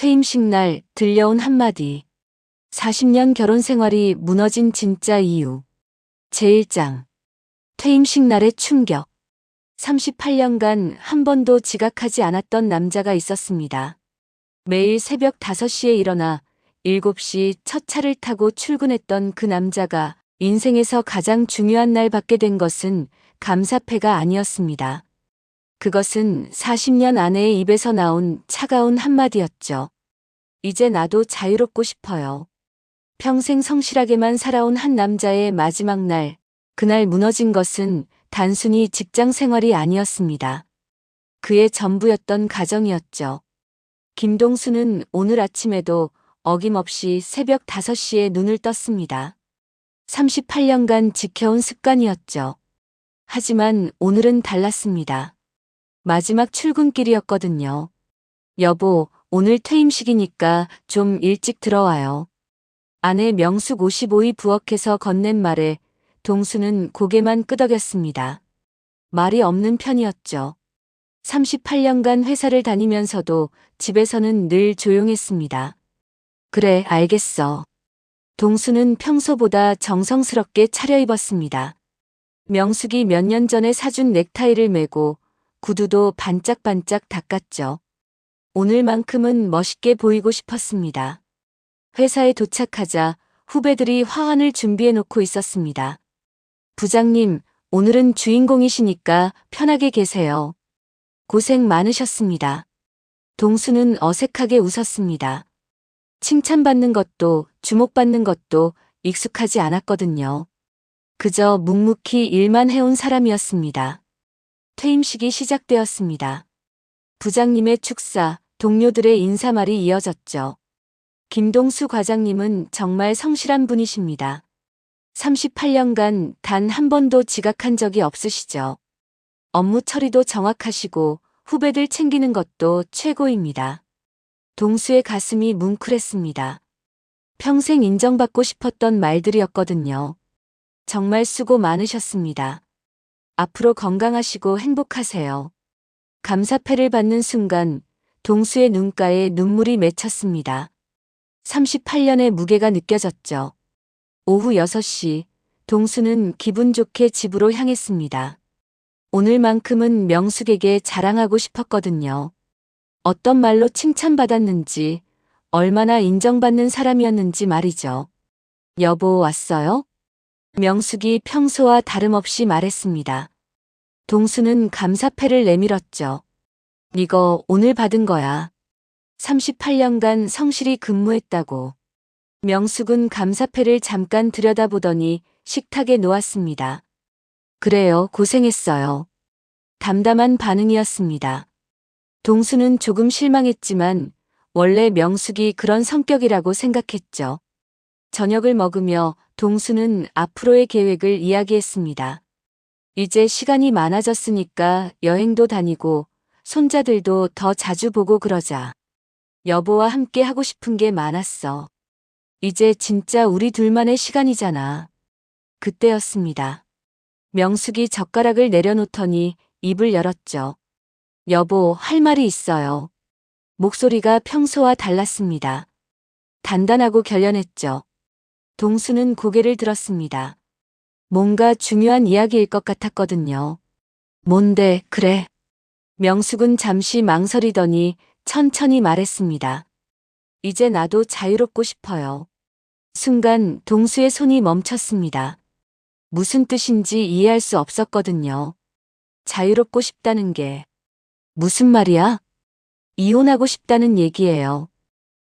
퇴임식 날 들려온 한마디. 40년 결혼 생활이 무너진 진짜 이유. 제1장. 퇴임식 날의 충격. 38년간 한 번도 지각하지 않았던 남자가 있었습니다. 매일 새벽 5시에 일어나 7시 첫 차를 타고 출근했던 그 남자가 인생에서 가장 중요한 날 받게 된 것은 감사패가 아니었습니다. 그것은 40년 아내의 입에서 나온 차가운 한마디였죠. 이제 나도 자유롭고 싶어요. 평생 성실하게만 살아온 한 남자의 마지막 날, 그날 무너진 것은 단순히 직장 생활이 아니었습니다. 그의 전부였던 가정이었죠. 김동수는 오늘 아침에도 어김없이 새벽 5시에 눈을 떴습니다. 38년간 지켜온 습관이었죠. 하지만 오늘은 달랐습니다. 마지막 출근길이었거든요. 여보, 오늘 퇴임식이니까 좀 일찍 들어와요. 아내 명숙 55이 부엌에서 건넨 말에 동수는 고개만 끄덕였습니다. 말이 없는 편이었죠. 38년간 회사를 다니면서도 집에서는 늘 조용했습니다. 그래, 알겠어. 동수는 평소보다 정성스럽게 차려입었습니다. 명숙이 몇 년 전에 사준 넥타이를 메고 구두도 반짝반짝 닦았죠. 오늘만큼은 멋있게 보이고 싶었습니다. 회사에 도착하자 후배들이 화환을 준비해 놓고 있었습니다. 부장님, 오늘은 주인공이시니까 편하게 계세요. 고생 많으셨습니다. 동수는 어색하게 웃었습니다. 칭찬받는 것도 주목받는 것도 익숙하지 않았거든요. 그저 묵묵히 일만 해온 사람이었습니다. 퇴임식이 시작되었습니다. 부장님의 축사, 동료들의 인사말이 이어졌죠. 김동수 과장님은 정말 성실한 분이십니다. 38년간 단 한 번도 지각한 적이 없으시죠. 업무 처리도 정확하시고 후배들 챙기는 것도 최고입니다. 동수의 가슴이 뭉클했습니다. 평생 인정받고 싶었던 말들이었거든요. 정말 수고 많으셨습니다. 앞으로 건강하시고 행복하세요. 감사패를 받는 순간 동수의 눈가에 눈물이 맺혔습니다. 38년의 무게가 느껴졌죠. 오후 6시, 동수는 기분 좋게 집으로 향했습니다. 오늘만큼은 명숙에게 자랑하고 싶었거든요. 어떤 말로 칭찬받았는지, 얼마나 인정받는 사람이었는지 말이죠. 여보, 왔어요? 명숙이 평소와 다름없이 말했습니다. 동수는 감사패를 내밀었죠. 이거 오늘 받은 거야. 38년간 성실히 근무했다고. 명숙은 감사패를 잠깐 들여다보더니 식탁에 놓았습니다. 그래요, 고생했어요. 담담한 반응이었습니다. 동수는 조금 실망했지만 원래 명숙이 그런 성격이라고 생각했죠. 저녁을 먹으며 동수는 앞으로의 계획을 이야기했습니다. 이제 시간이 많아졌으니까 여행도 다니고 손자들도 더 자주 보고 그러자. 여보와 함께 하고 싶은 게 많았어. 이제 진짜 우리 둘만의 시간이잖아. 그때였습니다. 명숙이 젓가락을 내려놓더니 입을 열었죠. 여보, 할 말이 있어요. 목소리가 평소와 달랐습니다. 단단하고 결연했죠. 동수는 고개를 들었습니다. 뭔가 중요한 이야기일 것 같았거든요. 뭔데, 그래. 명숙은 잠시 망설이더니 천천히 말했습니다. 이제 나도 자유롭고 싶어요. 순간 동수의 손이 멈췄습니다. 무슨 뜻인지 이해할 수 없었거든요. 자유롭고 싶다는 게 무슨 말이야? 이혼하고 싶다는 얘기예요.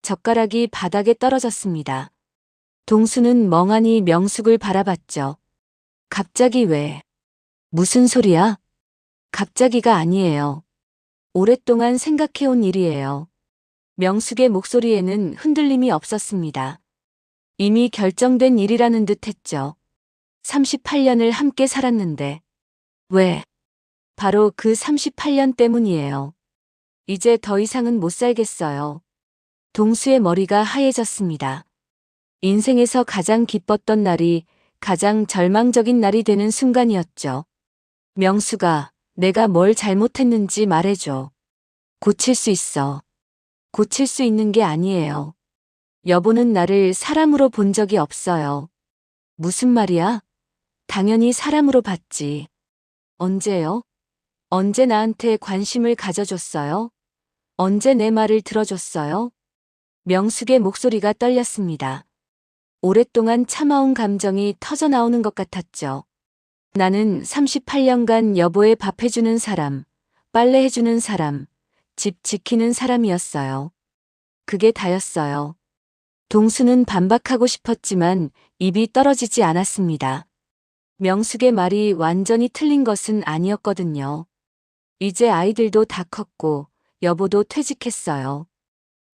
젓가락이 바닥에 떨어졌습니다. 동수는 멍하니 명숙을 바라봤죠. 갑자기 왜? 무슨 소리야? 갑자기가 아니에요. 오랫동안 생각해온 일이에요. 명숙의 목소리에는 흔들림이 없었습니다. 이미 결정된 일이라는 듯 했죠. 38년을 함께 살았는데. 왜? 바로 그 38년 때문이에요. 이제 더 이상은 못 살겠어요. 동수의 머리가 하얘졌습니다. 인생에서 가장 기뻤던 날이 가장 절망적인 날이 되는 순간이었죠. 명수가 내가 뭘 잘못했는지 말해줘. 고칠 수 있어. 고칠 수 있는 게 아니에요. 여보는 나를 사람으로 본 적이 없어요. 무슨 말이야? 당연히 사람으로 봤지. 언제요? 언제 나한테 관심을 가져줬어요? 언제 내 말을 들어줬어요? 명숙의 목소리가 떨렸습니다. 오랫동안 참아온 감정이 터져 나오는 것 같았죠. 나는 38년간 여보의 밥 해주는 사람, 빨래 해주는 사람, 집 지키는 사람이었어요. 그게 다였어요. 동수는 반박하고 싶었지만 입이 떨어지지 않았습니다. 명숙의 말이 완전히 틀린 것은 아니었거든요. 이제 아이들도 다 컸고 여보도 퇴직했어요.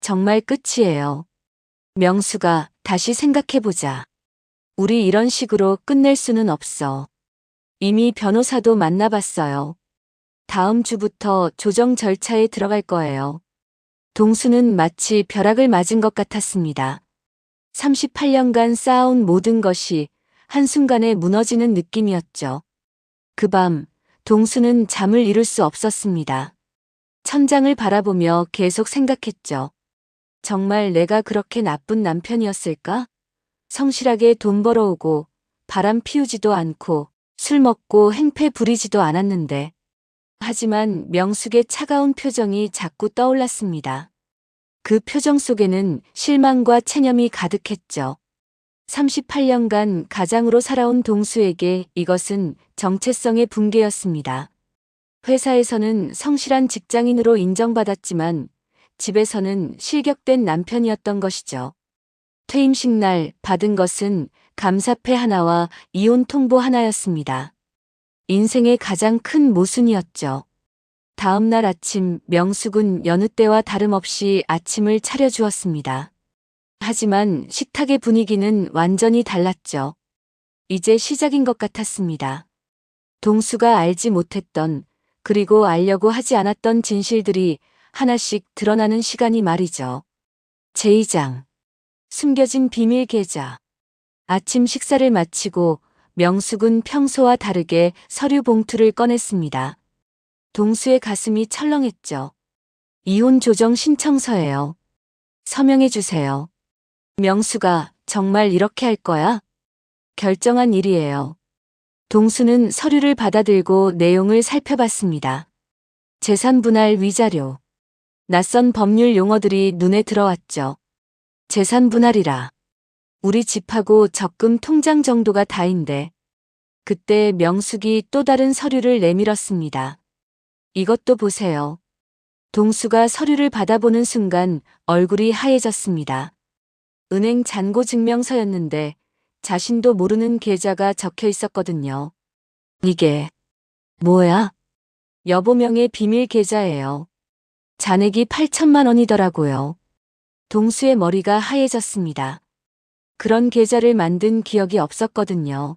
정말 끝이에요. 명수가 다시 생각해보자. 우리 이런 식으로 끝낼 수는 없어. 이미 변호사도 만나봤어요. 다음 주부터 조정 절차에 들어갈 거예요. 동수는 마치 벼락을 맞은 것 같았습니다. 38년간 쌓아온 모든 것이 한순간에 무너지는 느낌이었죠. 그 밤, 동수는 잠을 이룰 수 없었습니다. 천장을 바라보며 계속 생각했죠. 정말 내가 그렇게 나쁜 남편이었을까? 성실하게 돈 벌어오고 바람 피우지도 않고 술 먹고 행패 부리지도 않았는데. 하지만 명숙의 차가운 표정이 자꾸 떠올랐습니다. 그 표정 속에는 실망과 체념이 가득했죠. 38년간 가장으로 살아온 동수에게 이것은 정체성의 붕괴였습니다. 회사에서는 성실한 직장인으로 인정받았지만 집에서는 실격된 남편이었던 것이죠. 퇴임식 날 받은 것은 감사패 하나와 이혼 통보 하나였습니다. 인생의 가장 큰 모순이었죠. 다음 날 아침 명숙은 여느 때와 다름없이 아침을 차려주었습니다. 하지만 식탁의 분위기는 완전히 달랐죠. 이제 시작인 것 같았습니다. 동수가 알지 못했던, 그리고 알려고 하지 않았던 진실들이 하나씩 드러나는 시간이 말이죠. 제2장. 숨겨진 비밀 계좌. 아침 식사를 마치고 명숙은 평소와 다르게 서류 봉투를 꺼냈습니다. 동수의 가슴이 철렁했죠. 이혼 조정 신청서예요. 서명해 주세요. 명수가 정말 이렇게 할 거야? 결정한 일이에요. 동수는 서류를 받아들고 내용을 살펴봤습니다. 재산 분할 위자료. 낯선 법률 용어들이 눈에 들어왔죠. 재산 분할이라. 우리 집하고 적금 통장 정도가 다인데. 그때 명숙이 또 다른 서류를 내밀었습니다. 이것도 보세요. 동수가 서류를 받아보는 순간 얼굴이 하얘졌습니다. 은행 잔고 증명서였는데 자신도 모르는 계좌가 적혀 있었거든요. 이게 뭐야? 여보명의 비밀 계좌예요. 잔액이 8천만 원이더라고요. 동수의 머리가 하얘졌습니다. 그런 계좌를 만든 기억이 없었거든요.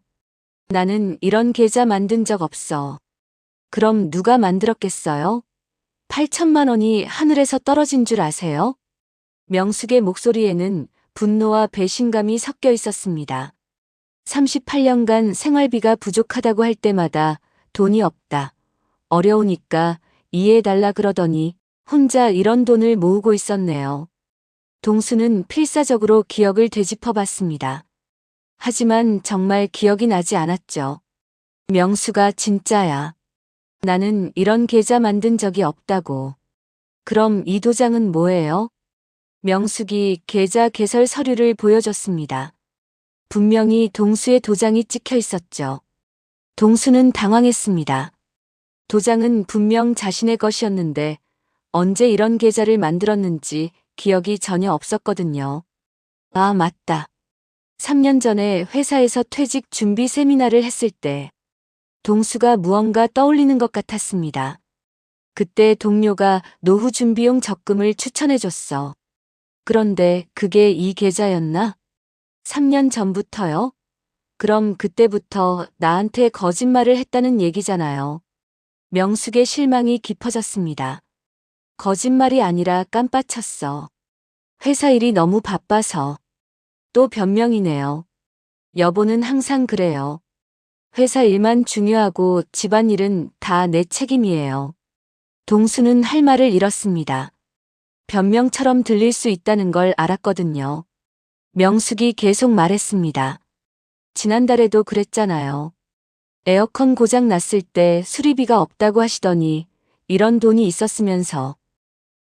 나는 이런 계좌 만든 적 없어. 그럼 누가 만들었겠어요? 8천만 원이 하늘에서 떨어진 줄 아세요? 명숙의 목소리에는 분노와 배신감이 섞여 있었습니다. 38년간 생활비가 부족하다고 할 때마다 돈이 없다. 어려우니까 이해해달라 그러더니 혼자 이런 돈을 모으고 있었네요. 동수는 필사적으로 기억을 되짚어봤습니다. 하지만 정말 기억이 나지 않았죠. 명수가 진짜야. 나는 이런 계좌 만든 적이 없다고. 그럼 이 도장은 뭐예요? 명숙이 계좌 개설 서류를 보여줬습니다. 분명히 동수의 도장이 찍혀 있었죠. 동수는 당황했습니다. 도장은 분명 자신의 것이었는데 언제 이런 계좌를 만들었는지 기억이 전혀 없었거든요. 아, 맞다. 3년 전에 회사에서 퇴직 준비 세미나를 했을 때 동수가 무언가 떠올리는 것 같았습니다. 그때 동료가 노후 준비용 적금을 추천해줬어. 그런데 그게 이 계좌였나? 3년 전부터요? 그럼 그때부터 나한테 거짓말을 했다는 얘기잖아요. 명숙의 실망이 깊어졌습니다. 거짓말이 아니라 깜빡쳤어. 회사 일이 너무 바빠서. 또 변명이네요. 여보는 항상 그래요. 회사 일만 중요하고 집안일은 다 내 책임이에요. 동수는 할 말을 잃었습니다. 변명처럼 들릴 수 있다는 걸 알았거든요. 명숙이 계속 말했습니다. 지난달에도 그랬잖아요. 에어컨 고장 났을 때 수리비가 없다고 하시더니 이런 돈이 있었으면서.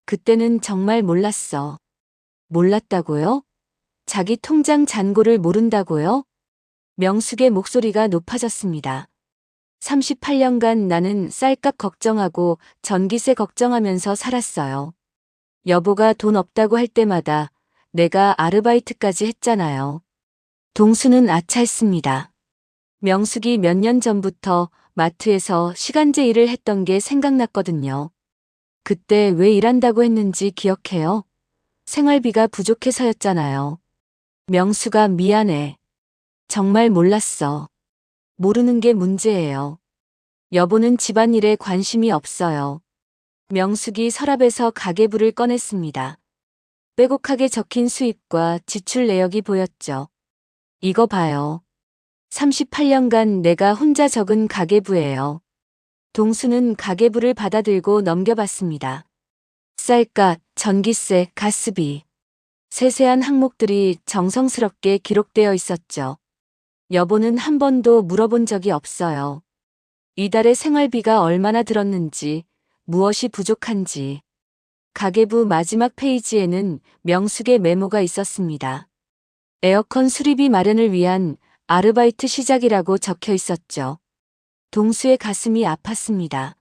그때는 정말 몰랐어. 몰랐다고요? 자기 통장 잔고를 모른다고요? 명숙의 목소리가 높아졌습니다. 38년간 나는 쌀값 걱정하고 전기세 걱정하면서 살았어요. 여보가 돈 없다고 할 때마다 내가 아르바이트까지 했잖아요. 동수는 아차했습니다. 명숙이 몇 년 전부터 마트에서 시간제 일을 했던 게 생각났거든요. 그때 왜 일한다고 했는지 기억해요? 생활비가 부족해서였잖아요. 명수가 미안해. 정말 몰랐어. 모르는 게 문제예요. 여보는 집안일에 관심이 없어요. 명숙이 서랍에서 가계부를 꺼냈습니다. 빼곡하게 적힌 수입과 지출 내역이 보였죠. 이거 봐요. 38년간 내가 혼자 적은 가계부예요. 동수는 가계부를 받아들고 넘겨봤습니다. 쌀값, 전기세, 가스비. 세세한 항목들이 정성스럽게 기록되어 있었죠. 여보는 한 번도 물어본 적이 없어요. 이달의 생활비가 얼마나 들었는지, 무엇이 부족한지. 가계부 마지막 페이지에는 명숙의 메모가 있었습니다. 에어컨 수리비 마련을 위한 아르바이트 시작이라고 적혀 있었죠. 동수의 가슴이 아팠습니다.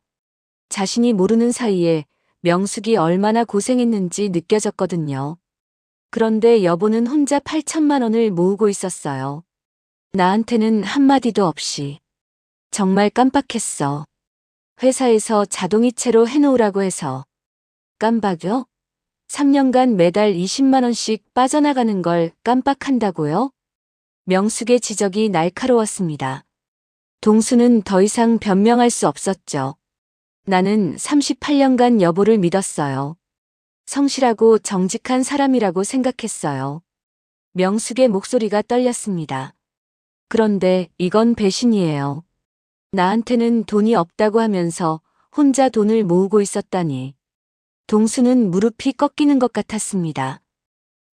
자신이 모르는 사이에 명숙이 얼마나 고생했는지 느껴졌거든요. 그런데 여보는 혼자 8천만 원을 모으고 있었어요. 나한테는 한마디도 없이. 정말 깜빡했어. 회사에서 자동이체로 해놓으라고 해서. 깜빡여? 3년간 매달 20만 원씩 빠져나가는 걸 깜빡한다고요? 명숙의 지적이 날카로웠습니다. 동수는 더 이상 변명할 수 없었죠. 나는 38년간 여보를 믿었어요. 성실하고 정직한 사람이라고 생각했어요. 명숙의 목소리가 떨렸습니다. 그런데 이건 배신이에요. 나한테는 돈이 없다고 하면서 혼자 돈을 모으고 있었다니. 동수는 무릎이 꺾이는 것 같았습니다.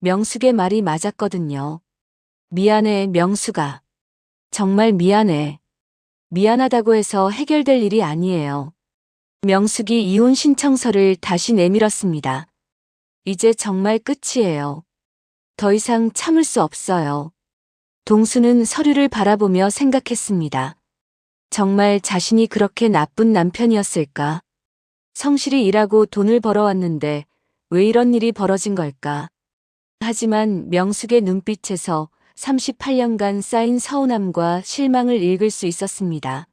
명숙의 말이 맞았거든요. 미안해, 명숙아. 정말 미안해. 미안하다고 해서 해결될 일이 아니에요. 명숙이 이혼 신청서를 다시 내밀었습니다. 이제 정말 끝이에요. 더 이상 참을 수 없어요. 동수는 서류를 바라보며 생각했습니다. 정말 자신이 그렇게 나쁜 남편이었을까? 성실히 일하고 돈을 벌어왔는데 왜 이런 일이 벌어진 걸까? 하지만 명숙의 눈빛에서 38년간 쌓인 서운함과 실망을 읽을 수 있었습니다.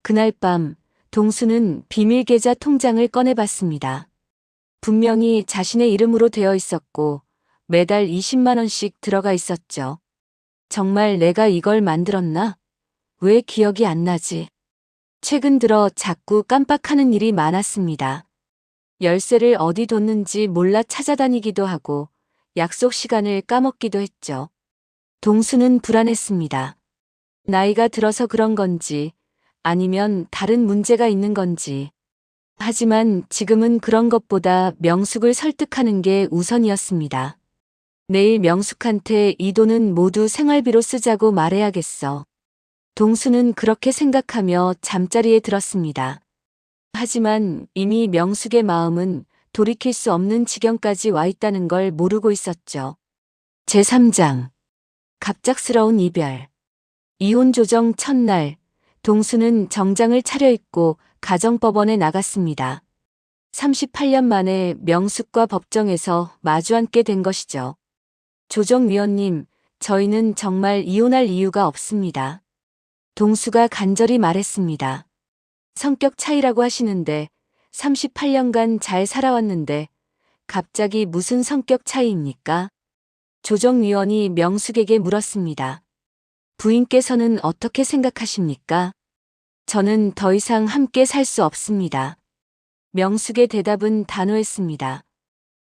그날 밤 동수는 비밀 계좌 통장을 꺼내봤습니다. 분명히 자신의 이름으로 되어 있었고 매달 20만 원씩 들어가 있었죠. 정말 내가 이걸 만들었나? 왜 기억이 안 나지? 최근 들어 자꾸 깜빡하는 일이 많았습니다. 열쇠를 어디 뒀는지 몰라 찾아다니기도 하고 약속 시간을 까먹기도 했죠. 동수는 불안했습니다. 나이가 들어서 그런 건지 아니면 다른 문제가 있는 건지. 하지만 지금은 그런 것보다 명숙을 설득하는 게 우선이었습니다. 내일 명숙한테 이 돈은 모두 생활비로 쓰자고 말해야겠어. 동수는 그렇게 생각하며 잠자리에 들었습니다. 하지만 이미 명숙의 마음은 돌이킬 수 없는 지경까지 와 있다는 걸 모르고 있었죠. 제3장 갑작스러운 이별. 이혼 조정 첫날, 동수는 정장을 차려입고 가정법원에 나갔습니다. 38년 만에 명숙과 법정에서 마주 앉게 된 것이죠. 조정위원님, 저희는 정말 이혼할 이유가 없습니다. 동수가 간절히 말했습니다. 성격 차이라고 하시는데 38년간 잘 살아왔는데 갑자기 무슨 성격 차이입니까? 조정위원이 명숙에게 물었습니다. 부인께서는 어떻게 생각하십니까? 저는 더 이상 함께 살 수 없습니다. 명숙의 대답은 단호했습니다.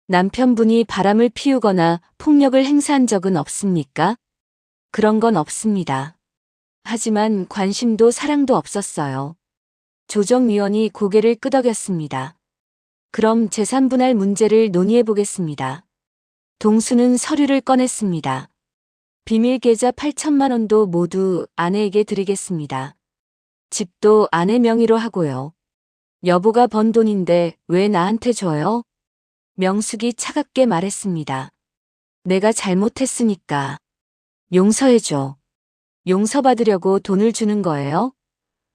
남편분이 바람을 피우거나 폭력을 행사한 적은 없습니까? 그런 건 없습니다. 하지만 관심도 사랑도 없었어요. 조정위원이 고개를 끄덕였습니다. 그럼 재산 분할 문제를 논의해 보겠습니다. 동수는 서류를 꺼냈습니다. 비밀 계좌 8천만 원도 모두 아내에게 드리겠습니다. 집도 아내 명의로 하고요. 여보가 번 돈인데 왜 나한테 줘요? 명숙이 차갑게 말했습니다. 내가 잘못했으니까 용서해줘. 용서받으려고 돈을 주는 거예요?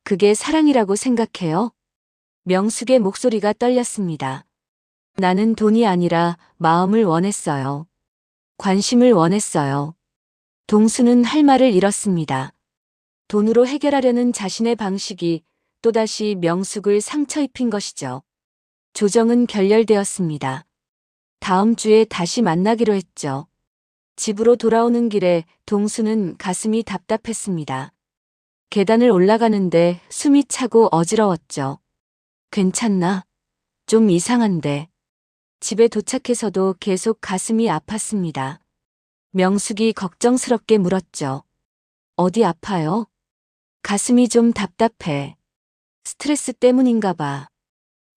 그게 사랑이라고 생각해요? 명숙의 목소리가 떨렸습니다. 나는 돈이 아니라 마음을 원했어요. 관심을 원했어요. 동수는 할 말을 잃었습니다. 돈으로 해결하려는 자신의 방식이 또다시 명숙을 상처 입힌 것이죠. 조정은 결렬되었습니다. 다음 주에 다시 만나기로 했죠. 집으로 돌아오는 길에 동수는 가슴이 답답했습니다. 계단을 올라가는데 숨이 차고 어지러웠죠. 괜찮나? 좀 이상한데. 집에 도착해서도 계속 가슴이 아팠습니다. 명숙이 걱정스럽게 물었죠. 어디 아파요? 가슴이 좀 답답해. 스트레스 때문인가 봐.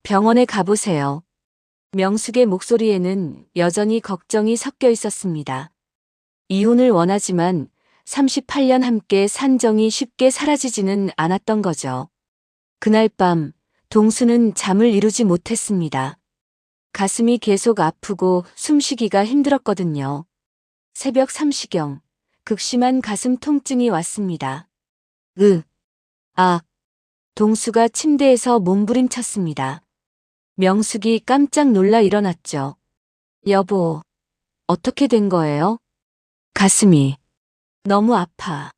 병원에 가보세요. 명숙의 목소리에는 여전히 걱정이 섞여 있었습니다. 이혼을 원하지만 38년 함께 산 정이 쉽게 사라지지는 않았던 거죠. 그날 밤 동수는 잠을 이루지 못했습니다. 가슴이 계속 아프고 숨쉬기가 힘들었거든요. 새벽 3시경 극심한 가슴 통증이 왔습니다. 동수가 침대에서 몸부림쳤습니다. 명숙이 깜짝 놀라 일어났죠. 여보, 어떻게 된 거예요? 가슴이 너무 아파.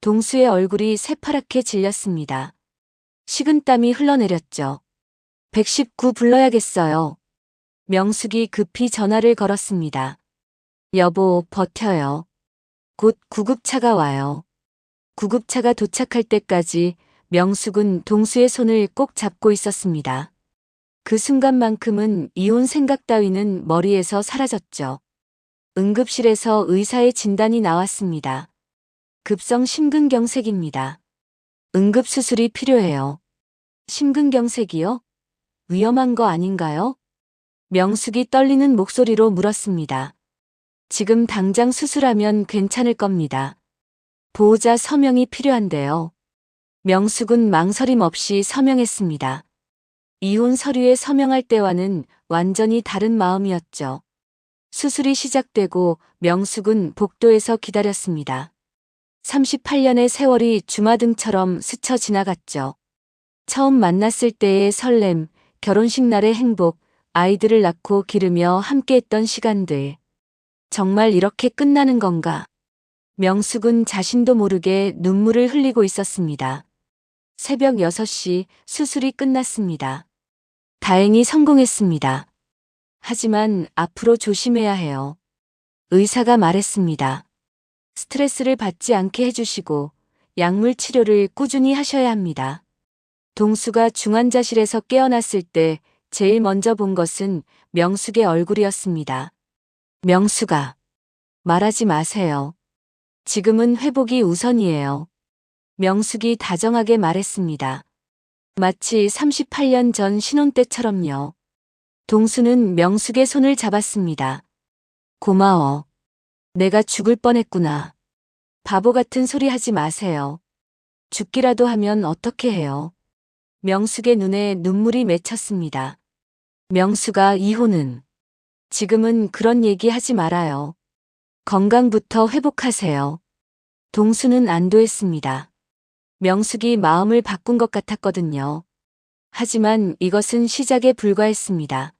동수의 얼굴이 새파랗게 질렸습니다. 식은땀이 흘러내렸죠. 119 불러야겠어요. 명숙이 급히 전화를 걸었습니다. 여보, 버텨요. 곧 구급차가 와요. 구급차가 도착할 때까지 명숙은 동수의 손을 꼭 잡고 있었습니다. 그 순간만큼은 이혼 생각 따위는 머리에서 사라졌죠. 응급실에서 의사의 진단이 나왔습니다. 급성 심근경색입니다. 응급수술이 필요해요. 심근경색이요? 위험한 거 아닌가요? 명숙이 떨리는 목소리로 물었습니다. 지금 당장 수술하면 괜찮을 겁니다. 보호자 서명이 필요한데요. 명숙은 망설임 없이 서명했습니다. 이혼 서류에 서명할 때와는 완전히 다른 마음이었죠. 수술이 시작되고 명숙은 복도에서 기다렸습니다. 38년의 세월이 주마등처럼 스쳐 지나갔죠. 처음 만났을 때의 설렘, 결혼식 날의 행복, 아이들을 낳고 기르며 함께했던 시간들. 정말 이렇게 끝나는 건가? 명숙은 자신도 모르게 눈물을 흘리고 있었습니다. 새벽 6시 수술이 끝났습니다. 다행히 성공했습니다. 하지만 앞으로 조심해야 해요. 의사가 말했습니다. 스트레스를 받지 않게 해주시고 약물 치료를 꾸준히 하셔야 합니다. 동수가 중환자실에서 깨어났을 때 제일 먼저 본 것은 명숙의 얼굴이었습니다. 명숙아, 말하지 마세요. 지금은 회복이 우선이에요. 명숙이 다정하게 말했습니다. 마치 38년 전 신혼 때처럼요. 동수는 명숙의 손을 잡았습니다. 고마워. 내가 죽을 뻔했구나. 바보 같은 소리 하지 마세요. 죽기라도 하면 어떻게 해요? 명숙의 눈에 눈물이 맺혔습니다. 명숙아, 이혼은. 지금은 그런 얘기 하지 말아요. 건강부터 회복하세요. 동수는 안도했습니다. 명숙이 마음을 바꾼 것 같았거든요. 하지만 이것은 시작에 불과했습니다.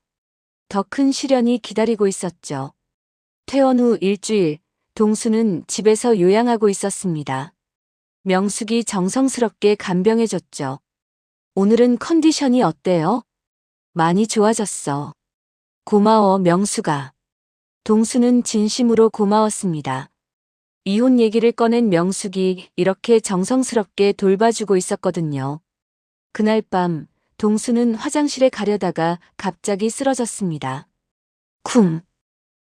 더 큰 시련이 기다리고 있었죠. 퇴원 후 일주일, 동수는 집에서 요양하고 있었습니다. 명숙이 정성스럽게 간병해줬죠. 오늘은 컨디션이 어때요? 많이 좋아졌어. 고마워, 명숙아. 동수는 진심으로 고마웠습니다. 이혼 얘기를 꺼낸 명숙이 이렇게 정성스럽게 돌봐주고 있었거든요. 그날 밤, 동수는 화장실에 가려다가 갑자기 쓰러졌습니다. 쿵!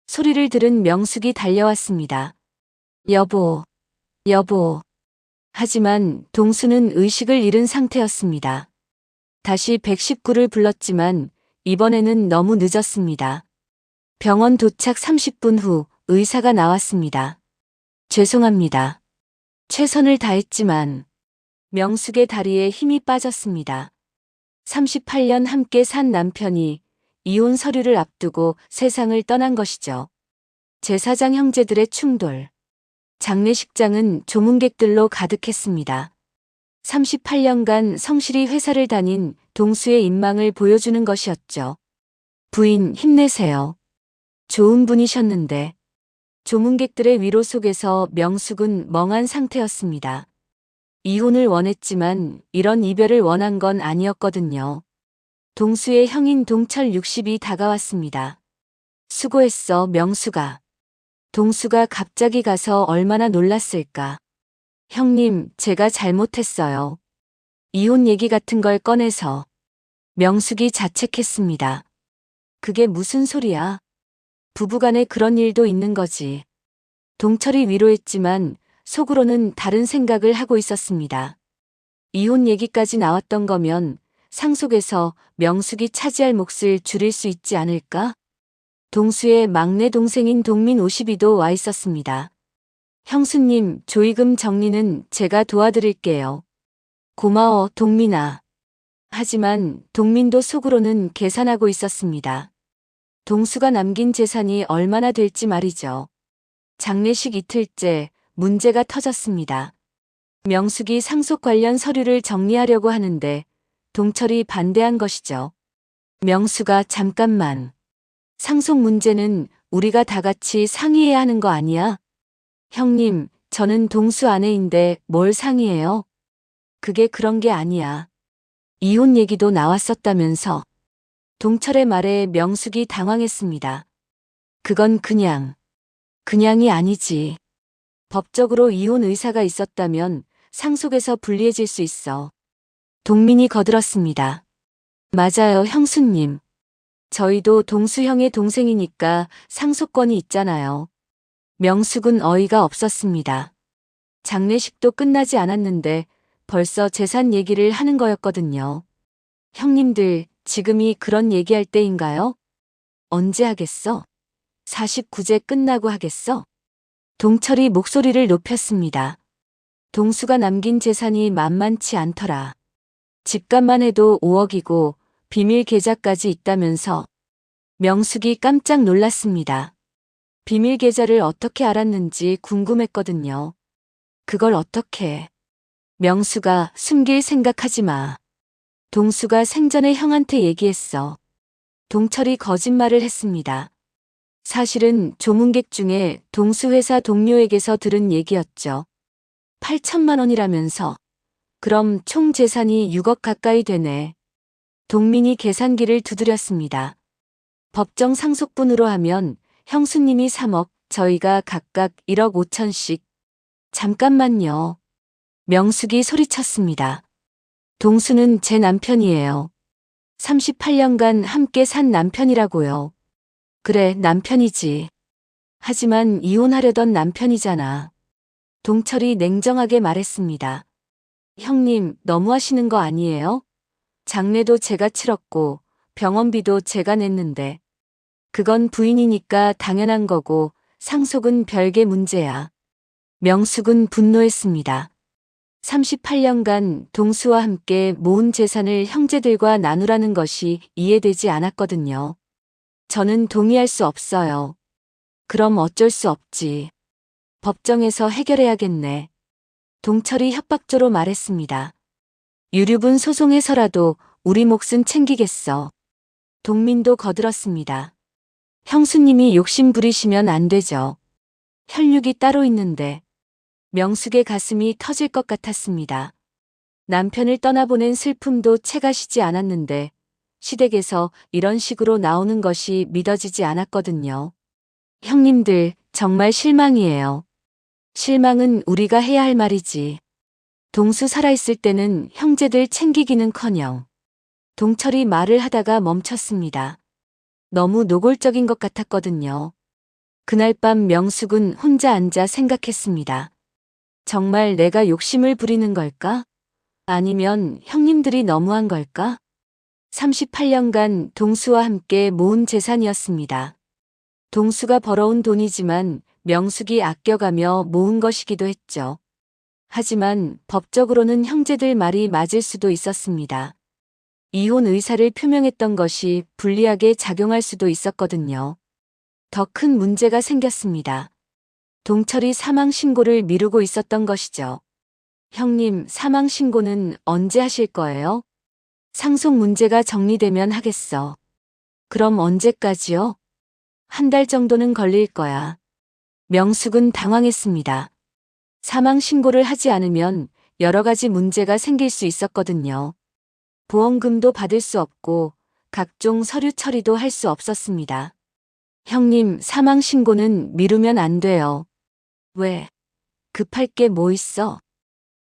소리를 들은 명숙이 달려왔습니다. 여보, 여보. 하지만 동수는 의식을 잃은 상태였습니다. 다시 119를 불렀지만 이번에는 너무 늦었습니다. 병원 도착 30분 후 의사가 나왔습니다. 죄송합니다. 최선을 다했지만 명숙의 다리에 힘이 빠졌습니다. 38년 함께 산 남편이 이혼 서류를 앞두고 세상을 떠난 것이죠. 제사장 형제들의 충돌. 장례식장은 조문객들로 가득했습니다. 38년간 성실히 회사를 다닌 동수의 인망을 보여주는 것이었죠. 부인 힘내세요. 좋은 분이셨는데. 조문객들의 위로 속에서 명숙은 멍한 상태였습니다. 이혼을 원했지만 이런 이별을 원한 건 아니었거든요. 동수의 형인 동철 60이 다가왔습니다. 수고했어, 명숙아. 동수가 갑자기 가서 얼마나 놀랐을까. 형님, 제가 잘못했어요. 이혼 얘기 같은 걸 꺼내서. 명숙이 자책했습니다. 그게 무슨 소리야? 부부간에 그런 일도 있는 거지. 동철이 위로했지만 속으로는 다른 생각을 하고 있었습니다. 이혼 얘기까지 나왔던 거면 상속에서 명숙이 차지할 몫을 줄일 수 있지 않을까? 동수의 막내 동생인 동민 52도 와 있었습니다. 형수님, 조의금 정리는 제가 도와드릴게요. 고마워, 동민아. 하지만 동민도 속으로는 계산하고 있었습니다. 동수가 남긴 재산이 얼마나 될지 말이죠. 장례식 이틀째 문제가 터졌습니다. 명숙이 상속 관련 서류를 정리하려고 하는데 동철이 반대한 것이죠. 명숙아, 잠깐만. 상속 문제는 우리가 다 같이 상의해야 하는 거 아니야? 형님, 저는 동수 아내인데 뭘 상의해요? 그게 그런 게 아니야. 이혼 얘기도 나왔었다면서. 동철의 말에 명숙이 당황했습니다. 그건 그냥이 아니지. 법적으로 이혼 의사가 있었다면 상속에서 불리해질 수 있어. 동민이 거들었습니다. 맞아요, 형수님. 저희도 동수형의 동생이니까 상속권이 있잖아요. 명숙은 어이가 없었습니다. 장례식도 끝나지 않았는데 벌써 재산 얘기를 하는 거였거든요. 형님들, 지금이 그런 얘기할 때인가요? 언제 하겠어? 49제 끝나고 하겠어? 동철이 목소리를 높였습니다. 동수가 남긴 재산이 만만치 않더라. 집값만 해도 5억이고 비밀 계좌까지 있다면서. 명숙이 깜짝 놀랐습니다. 비밀 계좌를 어떻게 알았는지 궁금했거든요. 그걸 어떻게. 명숙아, 숨길 생각하지 마. 동수가 생전에 형한테 얘기했어. 동철이 거짓말을 했습니다. 사실은 조문객 중에 동수 회사 동료에게서 들은 얘기였죠. 8천만 원이라면서. 그럼 총 재산이 6억 가까이 되네. 동민이 계산기를 두드렸습니다. 법정 상속분으로 하면 형수님이 3억, 저희가 각각 1억 5천씩. 잠깐만요. 명숙이 소리쳤습니다. 동수는 제 남편이에요. 38년간 함께 산 남편이라고요. 그래, 남편이지. 하지만 이혼하려던 남편이잖아. 동철이 냉정하게 말했습니다. 형님, 너무하시는 거 아니에요? 장례도 제가 치렀고 병원비도 제가 냈는데. 그건 부인이니까 당연한 거고 상속은 별개 문제야. 명숙은 분노했습니다. 38년간 동수와 함께 모은 재산을 형제들과 나누라는 것이 이해되지 않았거든요. 저는 동의할 수 없어요. 그럼 어쩔 수 없지. 법정에서 해결해야겠네. 동철이 협박조로 말했습니다. 유류분 소송해서라도 우리 몫은 챙기겠어. 동민도 거들었습니다. 형수님이 욕심 부리시면 안 되죠. 혈육이 따로 있는데. 명숙의 가슴이 터질 것 같았습니다. 남편을 떠나보낸 슬픔도 채가시지 않았는데 시댁에서 이런 식으로 나오는 것이 믿어지지 않았거든요. 형님들, 정말 실망이에요. 실망은 우리가 해야 할 말이지. 동수 살아있을 때는 형제들 챙기기는커녕. 동철이 말을 하다가 멈췄습니다. 너무 노골적인 것 같았거든요. 그날 밤 명숙은 혼자 앉아 생각했습니다. 정말 내가 욕심을 부리는 걸까? 아니면 형님들이 너무한 걸까? 38년간 동수와 함께 모은 재산이었습니다. 동수가 벌어온 돈이지만 명숙이 아껴가며 모은 것이기도 했죠. 하지만 법적으로는 형제들 말이 맞을 수도 있었습니다. 이혼 의사를 표명했던 것이 불리하게 작용할 수도 있었거든요. 더 큰 문제가 생겼습니다. 동철이 사망 신고를 미루고 있었던 것이죠. 형님, 사망 신고는 언제 하실 거예요? 상속 문제가 정리되면 하겠어. 그럼 언제까지요? 한 달 정도는 걸릴 거야. 명숙은 당황했습니다. 사망 신고를 하지 않으면 여러 가지 문제가 생길 수 있었거든요. 보험금도 받을 수 없고 각종 서류 처리도 할 수 없었습니다. 형님, 사망 신고는 미루면 안 돼요. 왜? 급할 게 뭐 있어?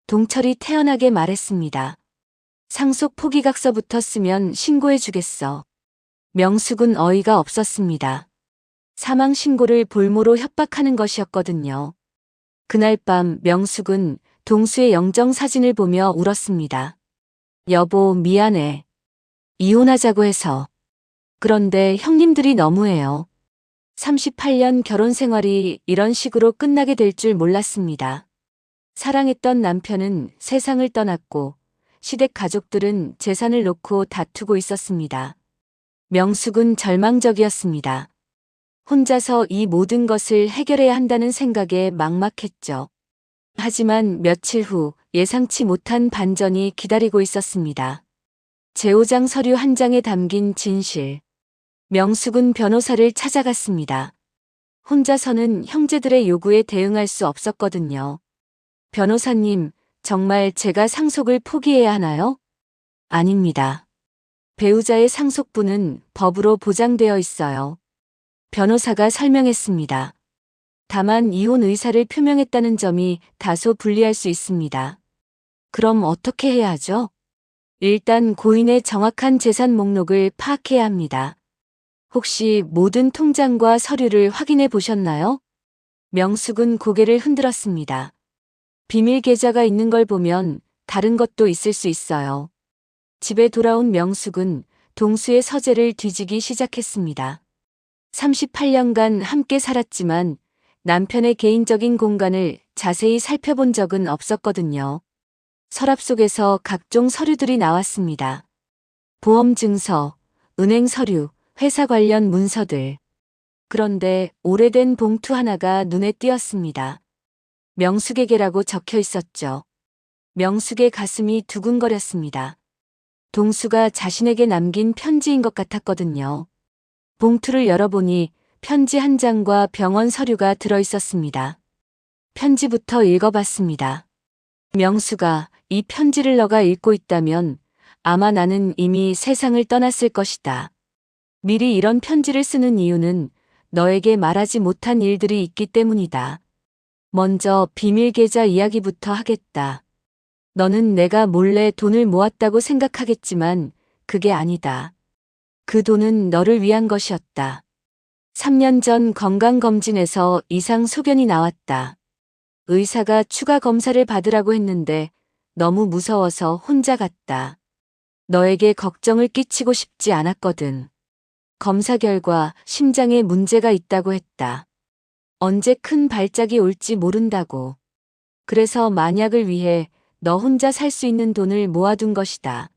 동철이 태연하게 말했습니다. 상속 포기각서부터 쓰면 신고해 주겠어. 명숙은 어이가 없었습니다. 사망 신고를 볼모로 협박하는 것이었거든요. 그날 밤 명숙은 동수의 영정 사진을 보며 울었습니다. 여보, 미안해. 이혼하자고 해서. 그런데 형님들이 너무해요. 38년 결혼 생활이 이런 식으로 끝나게 될 줄 몰랐습니다. 사랑했던 남편은 세상을 떠났고 시댁 가족들은 재산을 놓고 다투고 있었습니다. 명숙은 절망적이었습니다. 혼자서 이 모든 것을 해결해야 한다는 생각에 막막했죠. 하지만 며칠 후 예상치 못한 반전이 기다리고 있었습니다. 제오장 서류 한 장에 담긴 진실. 명숙은 변호사를 찾아갔습니다. 혼자서는 형제들의 요구에 대응할 수 없었거든요. 변호사님, 정말 제가 상속을 포기해야 하나요? 아닙니다. 배우자의 상속분은 법으로 보장되어 있어요. 변호사가 설명했습니다. 다만 이혼 의사를 표명했다는 점이 다소 불리할 수 있습니다. 그럼 어떻게 해야 하죠? 일단 고인의 정확한 재산 목록을 파악해야 합니다. 혹시 모든 통장과 서류를 확인해 보셨나요? 명숙은 고개를 흔들었습니다. 비밀 계좌가 있는 걸 보면 다른 것도 있을 수 있어요. 집에 돌아온 명숙은 동수의 서재를 뒤지기 시작했습니다. 38년간 함께 살았지만 남편의 개인적인 공간을 자세히 살펴본 적은 없었거든요. 서랍 속에서 각종 서류들이 나왔습니다. 보험 증서, 은행 서류, 회사 관련 문서들. 그런데 오래된 봉투 하나가 눈에 띄었습니다. 명숙에게라고 적혀 있었죠. 명숙의 가슴이 두근거렸습니다. 동수가 자신에게 남긴 편지인 것 같았거든요. 봉투를 열어보니 편지 한 장과 병원 서류가 들어 있었습니다. 편지부터 읽어봤습니다. 명수가 이 편지를 너가 읽고 있다면 아마 나는 이미 세상을 떠났을 것이다. 미리 이런 편지를 쓰는 이유는 너에게 말하지 못한 일들이 있기 때문이다. 먼저 비밀 계좌 이야기부터 하겠다. 너는 내가 몰래 돈을 모았다고 생각하겠지만 그게 아니다. 그 돈은 너를 위한 것이었다. 3년 전 건강검진에서 이상 소견이 나왔다. 의사가 추가 검사를 받으라고 했는데 너무 무서워서 혼자 갔다. 너에게 걱정을 끼치고 싶지 않았거든. 검사 결과 심장에 문제가 있다고 했다. 언제 큰 발작이 올지 모른다고. 그래서 만약을 위해 너 혼자 살 수 있는 돈을 모아둔 것이다.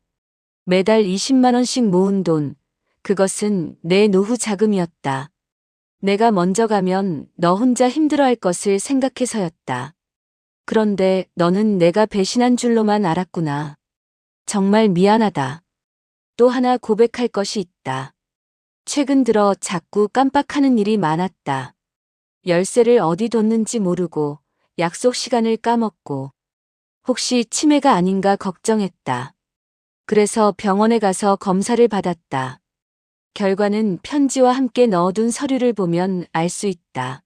매달 20만 원씩 모은 돈, 그것은 내 노후 자금이었다. 내가 먼저 가면 너 혼자 힘들어할 것을 생각해서였다. 그런데 너는 내가 배신한 줄로만 알았구나. 정말 미안하다. 또 하나 고백할 것이 있다. 최근 들어 자꾸 깜빡하는 일이 많았다. 열쇠를 어디 뒀는지 모르고 약속 시간을 까먹고 혹시 치매가 아닌가 걱정했다. 그래서 병원에 가서 검사를 받았다. 결과는 편지와 함께 넣어둔 서류를 보면 알 수 있다.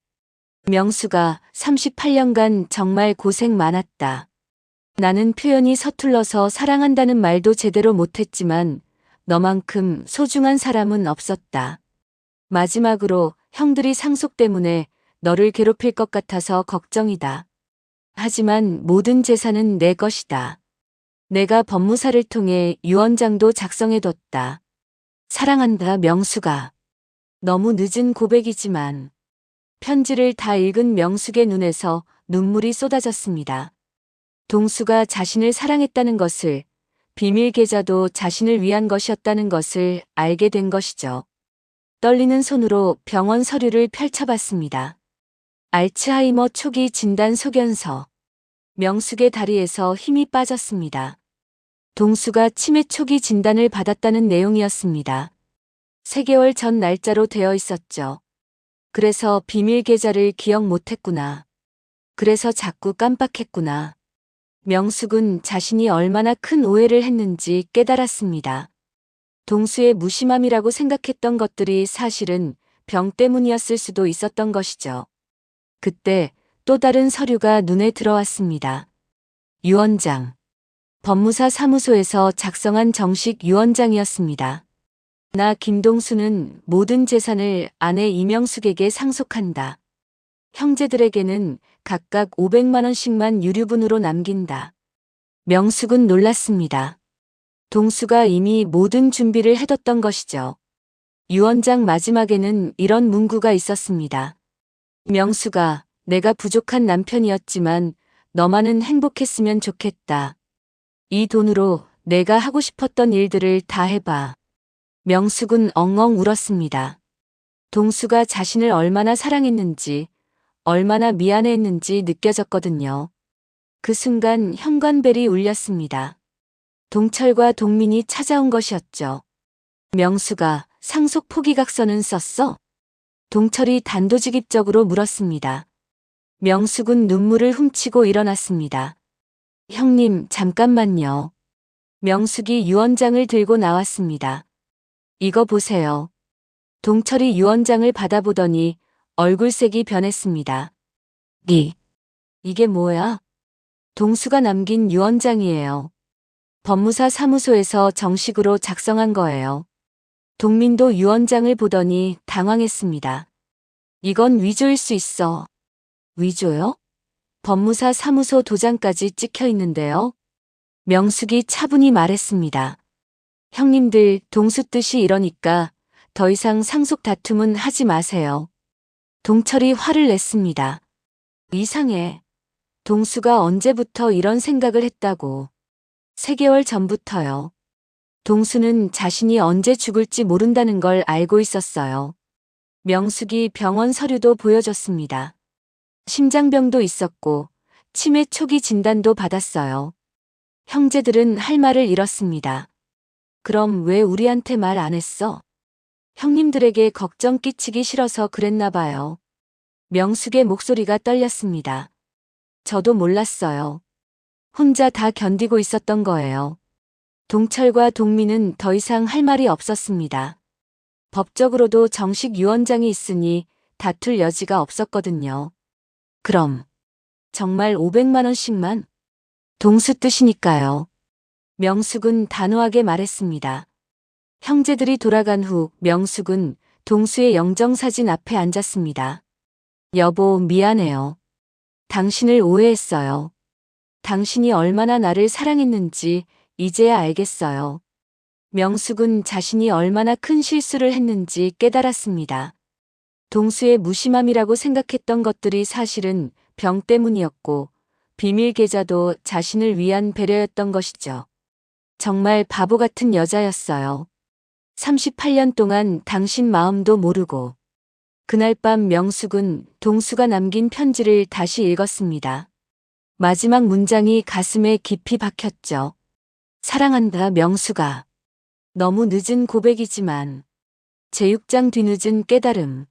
명수가 38년간 정말 고생 많았다. 나는 표현이 서툴러서 사랑한다는 말도 제대로 못했지만 너만큼 소중한 사람은 없었다. 마지막으로 형들이 상속 때문에 너를 괴롭힐 것 같아서 걱정이다. 하지만 모든 재산은 내 것이다. 내가 법무사를 통해 유언장도 작성해뒀다. 사랑한다, 명숙아. 너무 늦은 고백이지만 편지를 다 읽은 명숙의 눈에서 눈물이 쏟아졌습니다. 동수가 자신을 사랑했다는 것을, 비밀 계좌도 자신을 위한 것이었다는 것을 알게 된 것이죠. 떨리는 손으로 병원 서류를 펼쳐봤습니다. 알츠하이머 초기 진단 소견서. 명숙의 다리에서 힘이 빠졌습니다. 동수가 치매 초기 진단을 받았다는 내용이었습니다. 3개월 전 날짜로 되어 있었죠. 그래서 비밀 계좌를 기억 못했구나. 그래서 자꾸 깜빡했구나. 명숙은 자신이 얼마나 큰 오해를 했는지 깨달았습니다. 동수의 무심함이라고 생각했던 것들이 사실은 병 때문이었을 수도 있었던 것이죠. 그때 또 다른 서류가 눈에 들어왔습니다. 유언장. 법무사 사무소에서 작성한 정식 유언장이었습니다. 나 김동수는 모든 재산을 아내 이명숙에게 상속한다. 형제들에게는 각각 500만 원씩만 유류분으로 남긴다. 명숙은 놀랐습니다. 동수가 이미 모든 준비를 해뒀던 것이죠. 유언장 마지막에는 이런 문구가 있었습니다. 명숙아, 내가 부족한 남편이었지만 너만은 행복했으면 좋겠다. 이 돈으로 내가 하고 싶었던 일들을 다 해봐. 명숙은 엉엉 울었습니다. 동수가 자신을 얼마나 사랑했는지, 얼마나 미안해했는지 느껴졌거든요. 그 순간 현관벨이 울렸습니다. 동철과 동민이 찾아온 것이었죠. 명수가 상속 포기각서는 썼어? 동철이 단도직입적으로 물었습니다. 명숙은 눈물을 훔치고 일어났습니다. 형님, 잠깐만요. 명숙이 유언장을 들고 나왔습니다. 이거 보세요. 동철이 유언장을 받아보더니 얼굴색이 변했습니다. 이게 뭐야? 동수가 남긴 유언장이에요. 법무사 사무소에서 정식으로 작성한 거예요. 동민도 유언장을 보더니 당황했습니다. 이건 위조일 수 있어. 위조요? 법무사 사무소 도장까지 찍혀 있는데요. 명숙이 차분히 말했습니다. 형님들, 동수 뜻이 이러니까 더 이상 상속 다툼은 하지 마세요. 동철이 화를 냈습니다. 이상해. 동수가 언제부터 이런 생각을 했다고. 3개월 전부터요. 동수는 자신이 언제 죽을지 모른다는 걸 알고 있었어요. 명숙이 병원 서류도 보여줬습니다. 심장병도 있었고 치매 초기 진단도 받았어요. 형제들은 할 말을 잃었습니다. 그럼 왜 우리한테 말 안 했어? 형님들에게 걱정 끼치기 싫어서 그랬나 봐요. 명숙의 목소리가 떨렸습니다. 저도 몰랐어요. 혼자 다 견디고 있었던 거예요. 동철과 동민은 더 이상 할 말이 없었습니다. 법적으로도 정식 유언장이 있으니 다툴 여지가 없었거든요. 그럼 정말 500만 원씩만? 동수 뜻이니까요. 명숙은 단호하게 말했습니다. 형제들이 돌아간 후 명숙은 동수의 영정사진 앞에 앉았습니다. 여보, 미안해요. 당신을 오해했어요. 당신이 얼마나 나를 사랑했는지 이제야 알겠어요. 명숙은 자신이 얼마나 큰 실수를 했는지 깨달았습니다. 동수의 무심함이라고 생각했던 것들이 사실은 병 때문이었고 비밀 계좌도 자신을 위한 배려였던 것이죠. 정말 바보 같은 여자였어요. 38년 동안 당신 마음도 모르고. 그날 밤 명숙은 동수가 남긴 편지를 다시 읽었습니다. 마지막 문장이 가슴에 깊이 박혔죠. 사랑한다, 명숙아. 너무 늦은 고백이지만 제6장 뒤늦은 깨달음.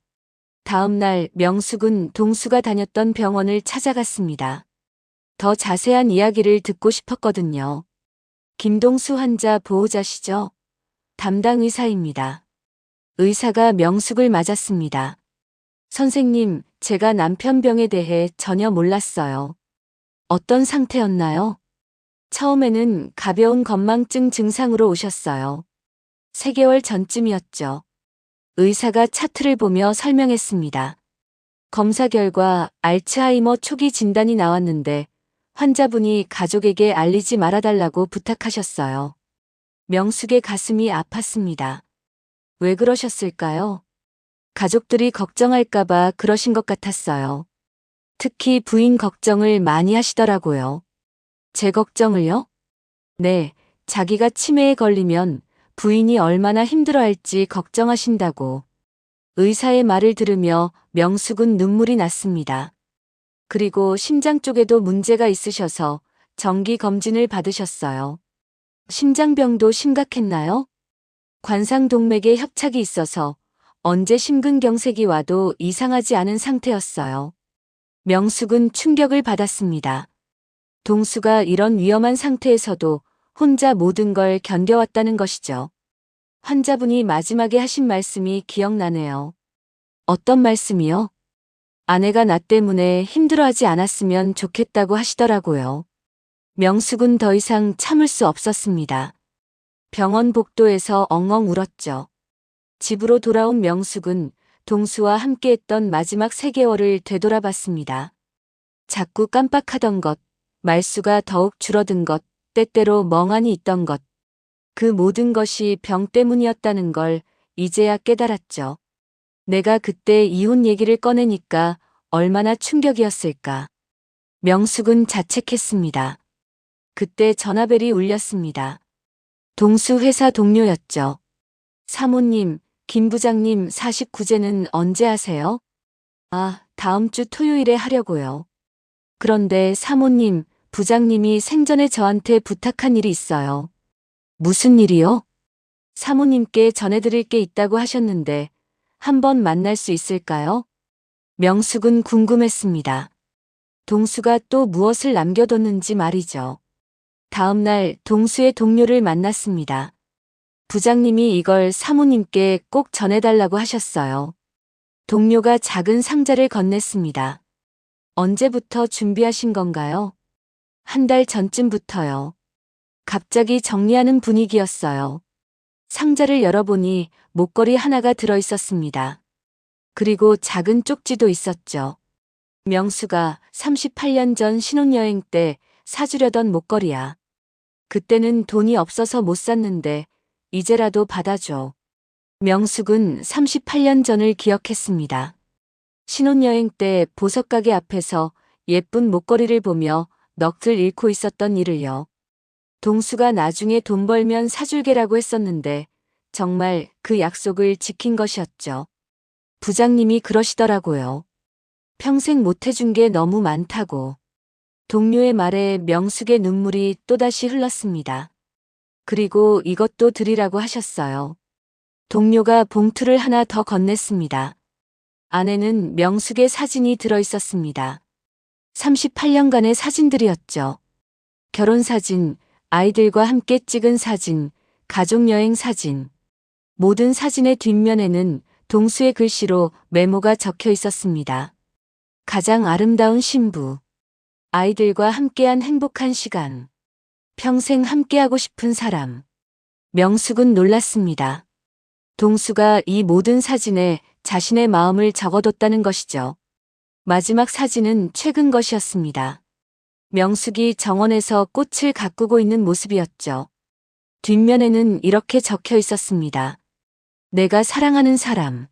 다음 날 명숙은 동수가 다녔던 병원을 찾아갔습니다. 더 자세한 이야기를 듣고 싶었거든요. 김동수 환자 보호자시죠? 담당 의사입니다. 의사가 명숙을 맞았습니다. 선생님, 제가 남편 병에 대해 전혀 몰랐어요. 어떤 상태였나요? 처음에는 가벼운 건망증 증상으로 오셨어요. 3개월 전쯤이었죠. 의사가 차트를 보며 설명했습니다. 검사 결과 알츠하이머 초기 진단이 나왔는데 환자분이 가족에게 알리지 말아달라고 부탁하셨어요. 명숙의 가슴이 아팠습니다. 왜 그러셨을까요? 가족들이 걱정할까봐 그러신 것 같았어요. 특히 부인 걱정을 많이 하시더라고요. 제 걱정을요? 네, 자기가 치매에 걸리면 부인이 얼마나 힘들어할지 걱정하신다고. 의사의 말을 들으며 명숙은 눈물이 났습니다. 그리고 심장 쪽에도 문제가 있으셔서 정기 검진을 받으셨어요. 심장병도 심각했나요? 관상동맥에 협착이 있어서 언제 심근경색이 와도 이상하지 않은 상태였어요. 명숙은 충격을 받았습니다. 동수가 이런 위험한 상태에서도 혼자 모든 걸 견뎌왔다는 것이죠. 환자분이 마지막에 하신 말씀이 기억나네요. 어떤 말씀이요? 아내가 나 때문에 힘들어하지 않았으면 좋겠다고 하시더라고요. 명숙은 더 이상 참을 수 없었습니다. 병원 복도에서 엉엉 울었죠. 집으로 돌아온 명숙은 동수와 함께했던 마지막 3개월을 되돌아봤습니다. 자꾸 깜빡하던 것, 말수가 더욱 줄어든 것, 때때로 멍하니 있던 것. 그 모든 것이 병 때문이었다는 걸 이제야 깨달았죠. 내가 그때 이혼 얘기를 꺼내니까 얼마나 충격이었을까. 명숙은 자책했습니다. 그때 전화벨이 울렸습니다. 동수 회사 동료였죠. 사모님, 김 부장님 49제는 언제 하세요? 아, 다음 주 토요일에 하려고요. 그런데 사모님, 부장님이 생전에 저한테 부탁한 일이 있어요. 무슨 일이요? 사모님께 전해드릴 게 있다고 하셨는데 한번 만날 수 있을까요? 명숙은 궁금했습니다. 동수가 또 무엇을 남겨뒀는지 말이죠. 다음 날 동수의 동료를 만났습니다. 부장님이 이걸 사모님께 꼭 전해달라고 하셨어요. 동료가 작은 상자를 건넸습니다. 언제부터 준비하신 건가요? 한 달 전쯤부터요. 갑자기 정리하는 분위기였어요. 상자를 열어보니 목걸이 하나가 들어있었습니다. 그리고 작은 쪽지도 있었죠. 명수가 38년 전 신혼여행 때 사주려던 목걸이야. 그때는 돈이 없어서 못 샀는데 이제라도 받아줘. 명숙은 38년 전을 기억했습니다. 신혼여행 때 보석가게 앞에서 예쁜 목걸이를 보며 넋을 잃고 있었던 일을요. 동수가 나중에 돈 벌면 사줄게라고 했었는데 정말 그 약속을 지킨 것이었죠. 부장님이 그러시더라고요. 평생 못 해준 게 너무 많다고. 동료의 말에 명숙의 눈물이 또다시 흘렀습니다. 그리고 이것도 드리라고 하셨어요. 동료가 봉투를 하나 더 건넸습니다. 안에는 명숙의 사진이 들어있었습니다. 38년간의 사진들이었죠. 결혼사진, 아이들과 함께 찍은 사진, 가족여행 사진. 모든 사진의 뒷면에는 동수의 글씨로 메모가 적혀 있었습니다. 가장 아름다운 신부. 아이들과 함께한 행복한 시간. 평생 함께하고 싶은 사람. 명숙은 놀랐습니다. 동수가 이 모든 사진에 자신의 마음을 적어뒀다는 것이죠. 마지막 사진은 최근 것이었습니다. 명숙이 정원에서 꽃을 가꾸고 있는 모습이었죠. 뒷면에는 이렇게 적혀 있었습니다. 내가 사랑하는 사람.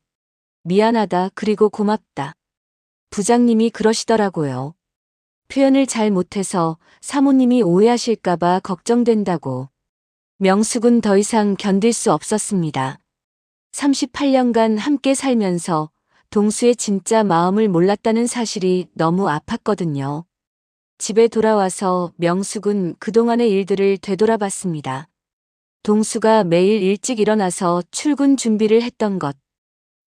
미안하다 그리고 고맙다. 부장님이 그러시더라고요. 표현을 잘 못해서 사모님이 오해하실까봐 걱정된다고. 명숙은 더 이상 견딜 수 없었습니다. 38년간 함께 살면서 동수의 진짜 마음을 몰랐다는 사실이 너무 아팠거든요. 집에 돌아와서 명숙은 그동안의 일들을 되돌아봤습니다. 동수가 매일 일찍 일어나서 출근 준비를 했던 것.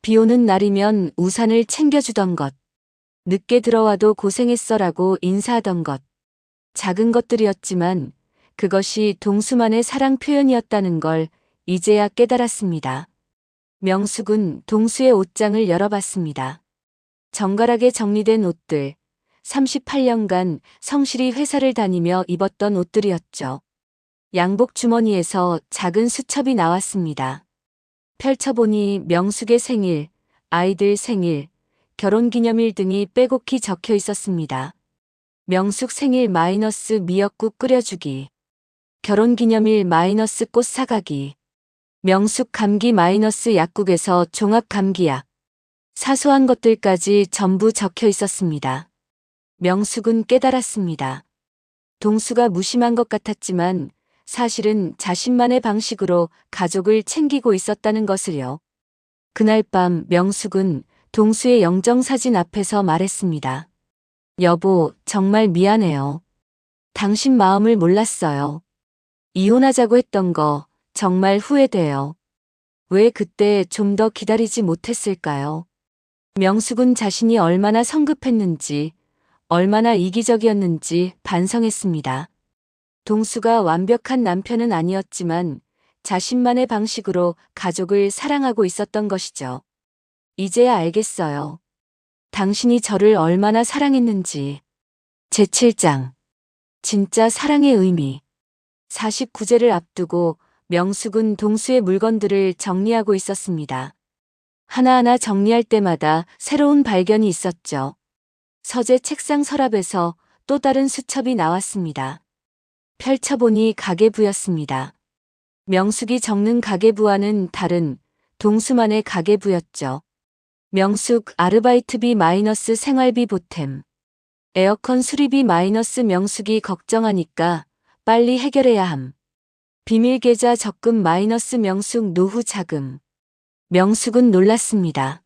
비 오는 날이면 우산을 챙겨주던 것. 늦게 들어와도 고생했어라고 인사하던 것. 작은 것들이었지만 그것이 동수만의 사랑 표현이었다는 걸 이제야 깨달았습니다. 명숙은 동수의 옷장을 열어봤습니다. 정갈하게 정리된 옷들, 38년간 성실히 회사를 다니며 입었던 옷들이었죠. 양복 주머니에서 작은 수첩이 나왔습니다. 펼쳐보니 명숙의 생일, 아이들 생일, 결혼기념일 등이 빼곡히 적혀 있었습니다. 명숙 생일 마이너스 미역국 끓여주기. 결혼기념일 마이너스 꽃 사가기. 명숙 감기 마이너스 약국에서 종합 감기약. 사소한 것들까지 전부 적혀 있었습니다. 명숙은 깨달았습니다. 동수가 무심한 것 같았지만 사실은 자신만의 방식으로 가족을 챙기고 있었다는 것을요. 그날 밤 명숙은 동수의 영정사진 앞에서 말했습니다. 여보, 정말 미안해요. 당신 마음을 몰랐어요. 이혼하자고 했던 거 정말 후회돼요. 왜 그때 좀 더 기다리지 못했을까요? 명숙은 자신이 얼마나 성급했는지, 얼마나 이기적이었는지 반성했습니다. 동수가 완벽한 남편은 아니었지만 자신만의 방식으로 가족을 사랑하고 있었던 것이죠. 이제야 알겠어요. 당신이 저를 얼마나 사랑했는지. 제7장. 진짜 사랑의 의미. 49제를 앞두고 명숙은 동수의 물건들을 정리하고 있었습니다. 하나하나 정리할 때마다 새로운 발견이 있었죠. 서재 책상 서랍에서 또 다른 수첩이 나왔습니다. 펼쳐보니 가계부였습니다. 명숙이 적는 가계부와는 다른 동수만의 가계부였죠. 명숙 아르바이트비 마이너스 생활비 보탬. 에어컨 수리비 마이너스 명숙이 걱정하니까 빨리 해결해야 함. 비밀계좌 적금 마이너스 명숙 노후 자금. 명숙은 놀랐습니다.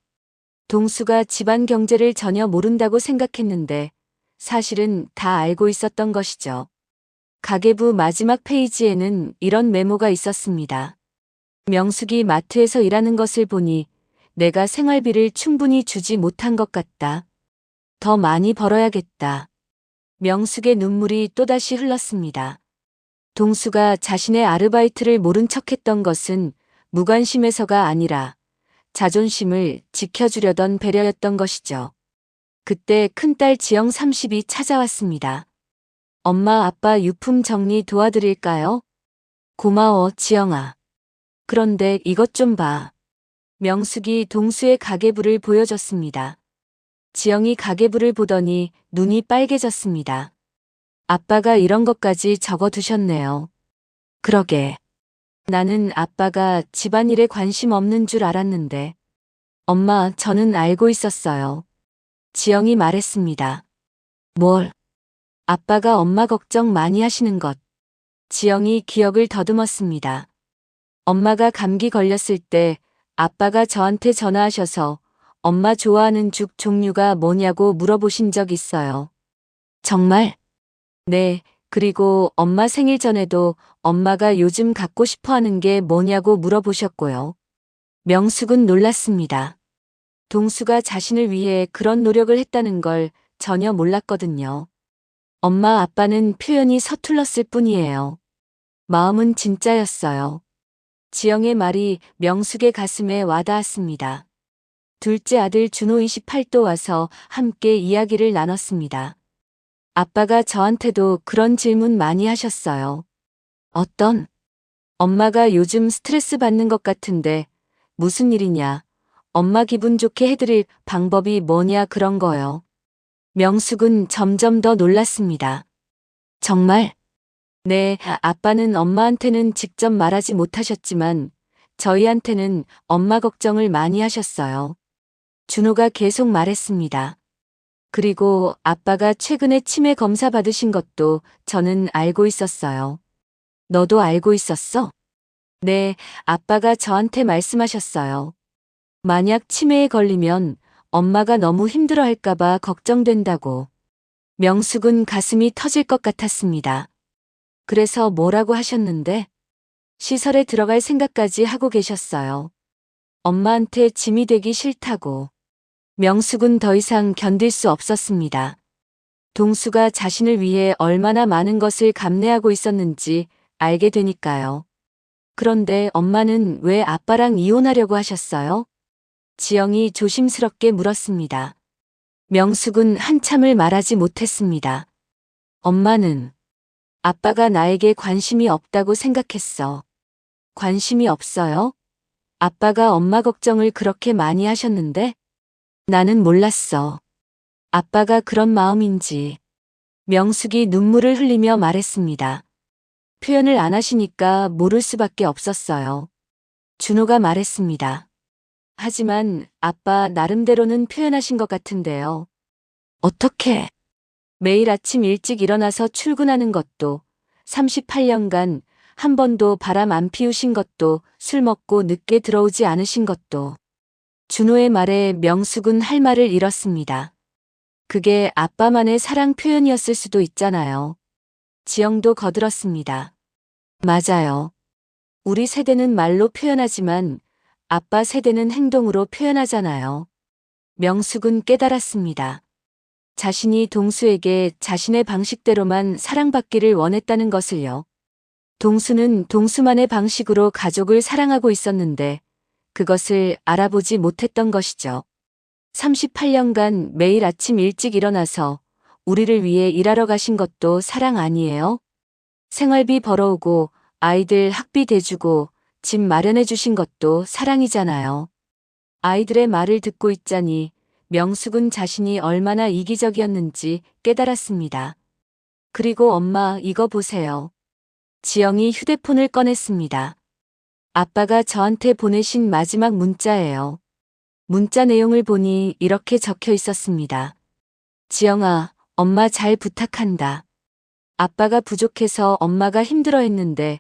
동수가 집안 경제를 전혀 모른다고 생각했는데 사실은 다 알고 있었던 것이죠. 가계부 마지막 페이지에는 이런 메모가 있었습니다. 명숙이 마트에서 일하는 것을 보니 내가 생활비를 충분히 주지 못한 것 같다. 더 많이 벌어야겠다. 명숙의 눈물이 또다시 흘렀습니다. 동수가 자신의 아르바이트를 모른 척했던 것은 무관심에서가 아니라 자존심을 지켜주려던 배려였던 것이죠. 그때 큰딸 지영 30이 찾아왔습니다. 엄마 아빠 유품 정리 도와드릴까요? 고마워 지영아. 그런데 이것 좀 봐. 명숙이 동수의 가계부를 보여줬습니다. 지영이 가계부를 보더니 눈이 빨개졌습니다. 아빠가 이런 것까지 적어두셨네요. 그러게. 나는 아빠가 집안일에 관심 없는 줄 알았는데. 엄마, 저는 알고 있었어요. 지영이 말했습니다. 뭘? 아빠가 엄마 걱정 많이 하시는 것. 지영이 기억을 더듬었습니다. 엄마가 감기 걸렸을 때 아빠가 저한테 전화하셔서 엄마 좋아하는 죽 종류가 뭐냐고 물어보신 적 있어요. 정말? 네, 그리고 엄마 생일 전에도 엄마가 요즘 갖고 싶어 하는 게 뭐냐고 물어보셨고요. 명숙은 놀랐습니다. 동수가 자신을 위해 그런 노력을 했다는 걸 전혀 몰랐거든요. 엄마 아빠는 표현이 서툴렀을 뿐이에요. 마음은 진짜였어요. 지영의 말이 명숙의 가슴에 와닿았습니다. 둘째 아들 준호 28도 와서 함께 이야기를 나눴습니다. 아빠가 저한테도 그런 질문 많이 하셨어요. 어떤? 엄마가 요즘 스트레스 받는 것 같은데 무슨 일이냐? 엄마 기분 좋게 해드릴 방법이 뭐냐 그런 거요. 명숙은 점점 더 놀랐습니다. 정말? 네, 아빠는 엄마한테는 직접 말하지 못하셨지만 저희한테는 엄마 걱정을 많이 하셨어요. 준호가 계속 말했습니다. 그리고 아빠가 최근에 치매 검사 받으신 것도 저는 알고 있었어요. 너도 알고 있었어? 네, 아빠가 저한테 말씀하셨어요. 만약 치매에 걸리면 엄마가 너무 힘들어 할까봐 걱정된다고. 명숙은 가슴이 터질 것 같았습니다. 그래서 뭐라고 하셨는데? 시설에 들어갈 생각까지 하고 계셨어요. 엄마한테 짐이 되기 싫다고. 명숙은 더 이상 견딜 수 없었습니다. 동수가 자신을 위해 얼마나 많은 것을 감내하고 있었는지 알게 되니까요. 그런데 엄마는 왜 아빠랑 이혼하려고 하셨어요? 지영이 조심스럽게 물었습니다. 명숙은 한참을 말하지 못했습니다. 엄마는 아빠가 나에게 관심이 없다고 생각했어. 관심이 없어요? 아빠가 엄마 걱정을 그렇게 많이 하셨는데? 나는 몰랐어. 아빠가 그런 마음인지. 명숙이 눈물을 흘리며 말했습니다. 표현을 안 하시니까 모를 수밖에 없었어요. 준호가 말했습니다. 하지만 아빠 나름대로는 표현하신 것 같은데요. 어떻게? 매일 아침 일찍 일어나서 출근하는 것도, 38년간 한 번도 바람 안 피우신 것도, 술 먹고 늦게 들어오지 않으신 것도. 준호의 말에 명숙은 할 말을 잃었습니다. 그게 아빠만의 사랑 표현이었을 수도 있잖아요. 지영도 거들었습니다. 맞아요. 우리 세대는 말로 표현하지만 아빠 세대는 행동으로 표현하잖아요. 명숙은 깨달았습니다. 자신이 동수에게 자신의 방식대로만 사랑받기를 원했다는 것을요. 동수는 동수만의 방식으로 가족을 사랑하고 있었는데 그것을 알아보지 못했던 것이죠. 38년간 매일 아침 일찍 일어나서 우리를 위해 일하러 가신 것도 사랑 아니에요? 생활비 벌어오고 아이들 학비 대주고 집 마련해 주신 것도 사랑이잖아요. 아이들의 말을 듣고 있자니 명숙은 자신이 얼마나 이기적이었는지 깨달았습니다. 그리고 엄마 이거 보세요. 지영이 휴대폰을 꺼냈습니다. 아빠가 저한테 보내신 마지막 문자예요. 문자 내용을 보니 이렇게 적혀 있었습니다. 지영아, 엄마 잘 부탁한다. 아빠가 부족해서 엄마가 힘들어했는데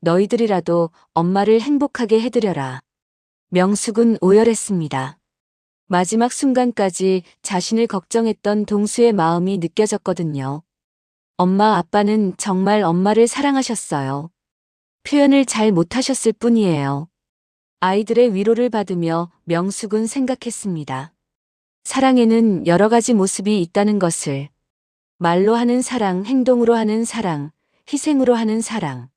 너희들이라도 엄마를 행복하게 해드려라. 명숙은 오열했습니다. 마지막 순간까지 자신을 걱정했던 동수의 마음이 느껴졌거든요. 엄마 아빠는 정말 엄마를 사랑하셨어요. 표현을 잘 못하셨을 뿐이에요. 아이들의 위로를 받으며 명숙은 생각했습니다. 사랑에는 여러 가지 모습이 있다는 것을. 말로 하는 사랑, 행동으로 하는 사랑, 희생으로 하는 사랑.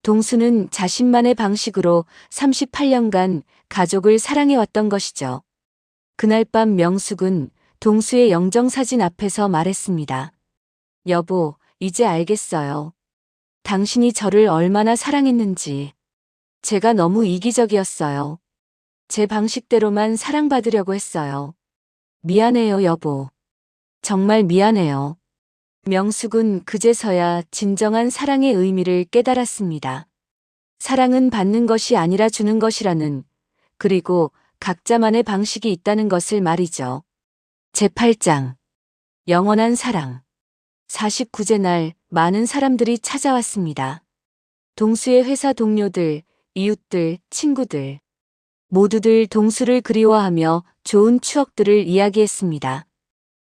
동수는 자신만의 방식으로 38년간 가족을 사랑해왔던 것이죠. 그날 밤 명숙은 동수의 영정사진 앞에서 말했습니다. 여보, 이제 알겠어요. 당신이 저를 얼마나 사랑했는지. 제가 너무 이기적이었어요. 제 방식대로만 사랑받으려고 했어요. 미안해요, 여보. 정말 미안해요. 명숙은 그제서야 진정한 사랑의 의미를 깨달았습니다. 사랑은 받는 것이 아니라 주는 것이라는, 그리고 각자만의 방식이 있다는 것을 말이죠. 제8장 영원한 사랑. 49제 날 많은 사람들이 찾아왔습니다. 동수의 회사 동료들, 이웃들, 친구들. 모두들 동수를 그리워하며 좋은 추억들을 이야기했습니다.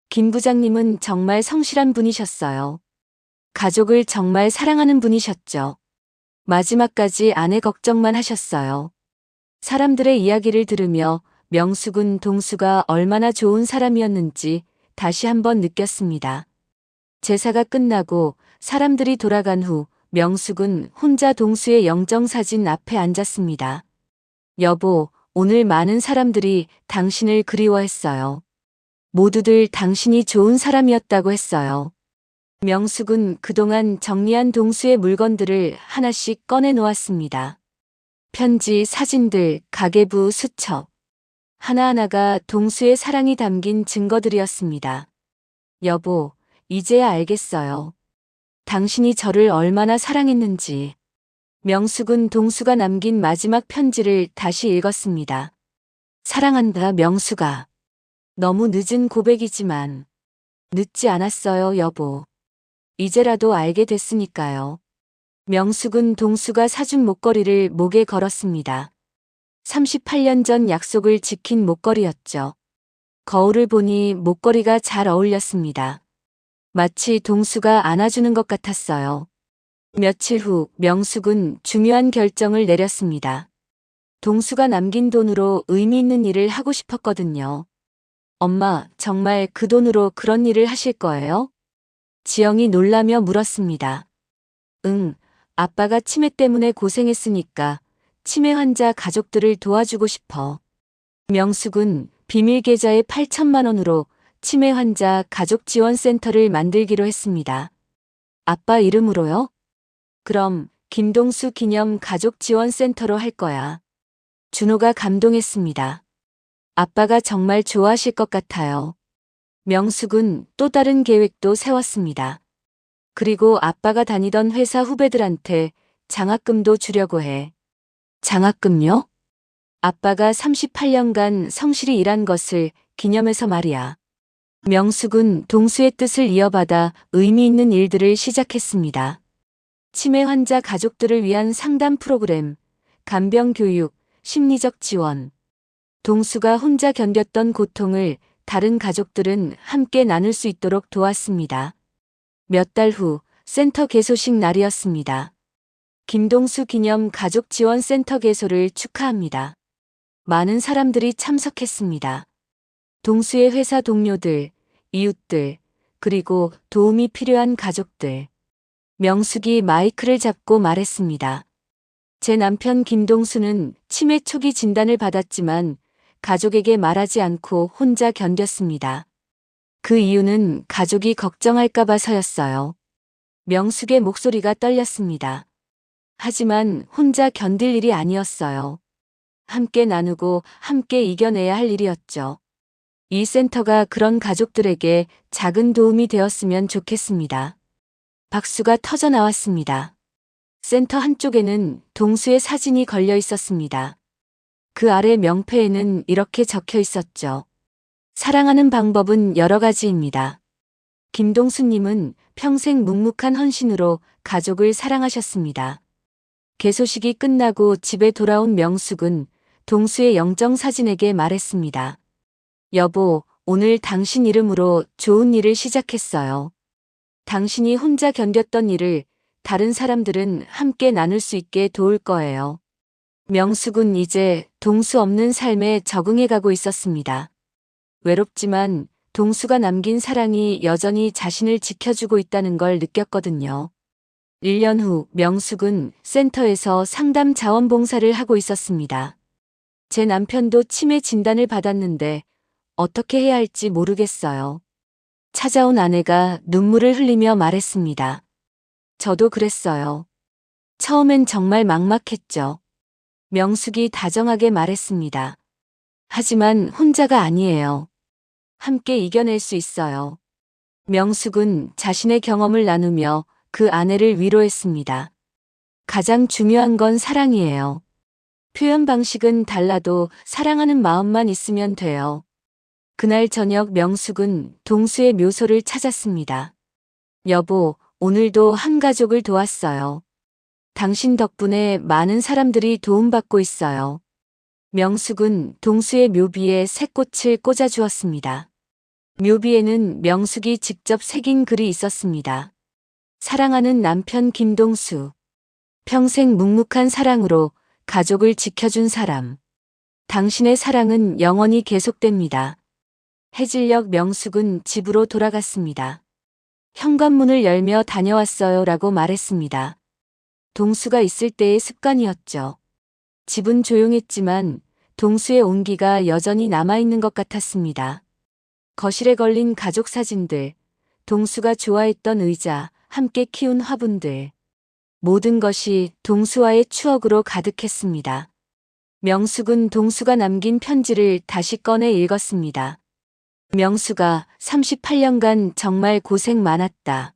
김 부장님은 정말 성실한 분이셨어요. 가족을 정말 사랑하는 분이셨죠. 마지막까지 아내 걱정만 하셨어요. 사람들의 이야기를 들으며 명숙은 동수가 얼마나 좋은 사람이었는지 다시 한번 느꼈습니다. 제사가 끝나고 사람들이 돌아간 후 명숙은 혼자 동수의 영정사진 앞에 앉았습니다. 여보, 오늘 많은 사람들이 당신을 그리워했어요. 모두들 당신이 좋은 사람이었다고 했어요. 명숙은 그동안 정리한 동수의 물건들을 하나씩 꺼내 놓았습니다. 편지, 사진들, 가계부, 수첩. 하나하나가 동수의 사랑이 담긴 증거들이었습니다. 여보, 이제야 알겠어요. 당신이 저를 얼마나 사랑했는지. 명숙은 동수가 남긴 마지막 편지를 다시 읽었습니다. 사랑한다, 명숙아. 너무 늦은 고백이지만 늦지 않았어요, 여보. 이제라도 알게 됐으니까요. 명숙은 동수가 사준 목걸이를 목에 걸었습니다. 38년 전 약속을 지킨 목걸이였죠. 거울을 보니 목걸이가 잘 어울렸습니다. 마치 동수가 안아주는 것 같았어요. 며칠 후 명숙은 중요한 결정을 내렸습니다. 동수가 남긴 돈으로 의미 있는 일을 하고 싶었거든요. 엄마, 정말 그 돈으로 그런 일을 하실 거예요? 지영이 놀라며 물었습니다. 응, 아빠가 치매 때문에 고생했으니까 치매 환자 가족들을 도와주고 싶어. 명숙은 비밀 계좌에 8천만 원으로 치매 환자 가족 지원센터를 만들기로 했습니다. 아빠 이름으로요? 그럼 김동수 기념 가족 지원센터로 할 거야. 준호가 감동했습니다. 아빠가 정말 좋아하실 것 같아요. 명숙은 또 다른 계획도 세웠습니다. 그리고 아빠가 다니던 회사 후배들한테 장학금도 주려고 해. 장학금요? 아빠가 38년간 성실히 일한 것을 기념해서 말이야. 명숙은 동수의 뜻을 이어받아 의미 있는 일들을 시작했습니다. 치매 환자 가족들을 위한 상담 프로그램, 간병 교육, 심리적 지원. 동수가 혼자 견뎠던 고통을 다른 가족들은 함께 나눌 수 있도록 도왔습니다. 몇 달 후 센터 개소식 날이었습니다. 김동수 기념 가족 지원 센터 개소를 축하합니다. 많은 사람들이 참석했습니다. 동수의 회사 동료들, 이웃들, 그리고 도움이 필요한 가족들. 명숙이 마이크를 잡고 말했습니다. 제 남편 김동수는 치매 초기 진단을 받았지만 가족에게 말하지 않고 혼자 견뎠습니다. 그 이유는 가족이 걱정할까 봐서였어요. 명숙의 목소리가 떨렸습니다. 하지만 혼자 견딜 일이 아니었어요. 함께 나누고 함께 이겨내야 할 일이었죠. 이 센터가 그런 가족들에게 작은 도움이 되었으면 좋겠습니다. 박수가 터져 나왔습니다. 센터 한쪽에는 동수의 사진이 걸려 있었습니다. 그 아래 명패에는 이렇게 적혀 있었죠. 사랑하는 방법은 여러 가지입니다. 김동수님은 평생 묵묵한 헌신으로 가족을 사랑하셨습니다. 개소식이 끝나고 집에 돌아온 명숙은 동수의 영정사진에게 말했습니다. 여보, 오늘 당신 이름으로 좋은 일을 시작했어요. 당신이 혼자 견뎠던 일을 다른 사람들은 함께 나눌 수 있게 도울 거예요. 명숙은 이제 동수 없는 삶에 적응해 가고 있었습니다. 외롭지만 동수가 남긴 사랑이 여전히 자신을 지켜주고 있다는 걸 느꼈거든요. 1년 후 명숙은 센터에서 상담 자원봉사를 하고 있었습니다. 제 남편도 치매 진단을 받았는데 어떻게 해야 할지 모르겠어요. 찾아온 아내가 눈물을 흘리며 말했습니다. 저도 그랬어요. 처음엔 정말 막막했죠. 명숙이 다정하게 말했습니다. 하지만 혼자가 아니에요. 함께 이겨낼 수 있어요. 명숙은 자신의 경험을 나누며 그 아내를 위로했습니다. 가장 중요한 건 사랑이에요. 표현 방식은 달라도 사랑하는 마음만 있으면 돼요. 그날 저녁 명숙은 동수의 묘소를 찾았습니다. 여보, 오늘도 한 가족을 도왔어요. 당신 덕분에 많은 사람들이 도움받고 있어요. 명숙은 동수의 묘비에 새꽃을 꽂아주었습니다. 묘비에는 명숙이 직접 새긴 글이 있었습니다. 사랑하는 남편 김동수. 평생 묵묵한 사랑으로 가족을 지켜준 사람. 당신의 사랑은 영원히 계속됩니다. 해질녘 명숙은 집으로 돌아갔습니다. 현관문을 열며 다녀왔어요 라고 말했습니다. 동수가 있을 때의 습관이었죠. 집은 조용했지만 동수의 온기가 여전히 남아있는 것 같았습니다. 거실에 걸린 가족 사진들, 동수가 좋아했던 의자, 함께 키운 화분들. 모든 것이 동수와의 추억으로 가득했습니다. 명숙은 동수가 남긴 편지를 다시 꺼내 읽었습니다. 명수가 38년간 정말 고생 많았다.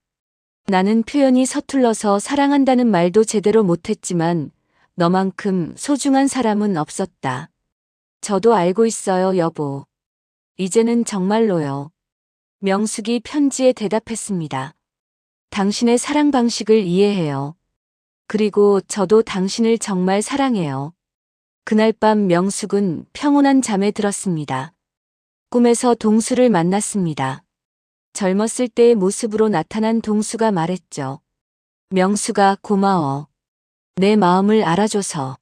나는 표현이 서툴러서 사랑한다는 말도 제대로 못했지만 너만큼 소중한 사람은 없었다. 저도 알고 있어요, 여보. 이제는 정말로요. 명숙이 편지에 대답했습니다. 당신의 사랑 방식을 이해해요. 그리고 저도 당신을 정말 사랑해요. 그날 밤 명숙은 평온한 잠에 들었습니다. 꿈에서 동수를 만났습니다. 젊었을 때의 모습으로 나타난 동수가 말했죠. 명수가 고마워. 내 마음을 알아줘서.